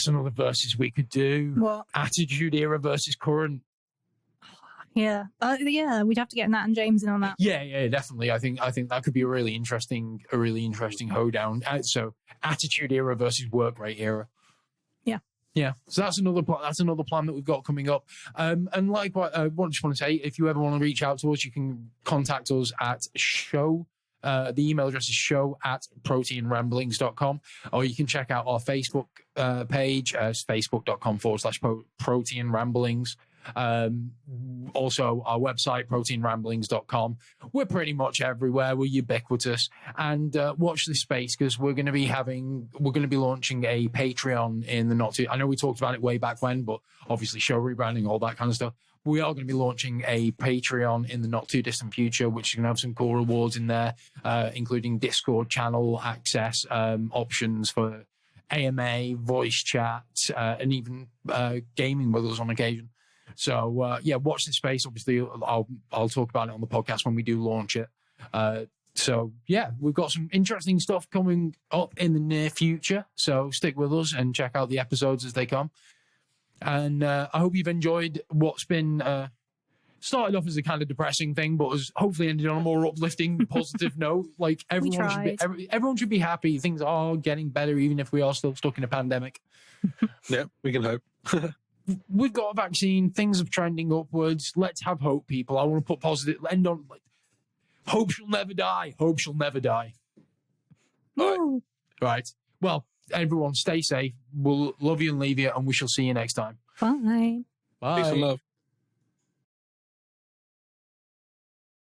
another versus we could do. What? Attitude Era versus current. Yeah, we'd have to get Nat and James in on that. Yeah, definitely. I think that could be a really interesting hoedown. So Attitude Era versus Work Rate Era. Yeah. So that's another plan that we've got coming up. And like what I just want to say, if you ever want to reach out to us, you can contact us at show. The email address is show@proteinramblings.com, or you can check out our Facebook page as facebook.com/proteinramblings. Also our website, proteinramblings.com. We're pretty much everywhere. We're ubiquitous. And watch this space, because we're going to be launching a Patreon in the I know we talked about it way back when, but obviously show rebranding, all that kind of stuff. We are going to be launching a Patreon in the not too distant future, which is going to have some cool rewards in there, including Discord channel access, options for AMA, voice chat, and even gaming with us on occasion. So watch this space. Obviously, I'll talk about it on the podcast when we do launch it. So we've got some interesting stuff coming up in the near future. So stick with us and check out the episodes as they come. And I hope you've enjoyed what's been started off as a kind of depressing thing, but has hopefully ended on a more uplifting, positive note. Like everyone should be happy. Things are getting better, even if we are still stuck in a pandemic. Yeah, we can hope. We've got a vaccine. Things are trending upwards. Let's have hope, people. I want to put positive. End on hope shall never die. Hope shall never die. No. Right. Well, everyone, stay safe. We'll love you and leave you, and we shall see you next time. Bye. Bye. Peace and love.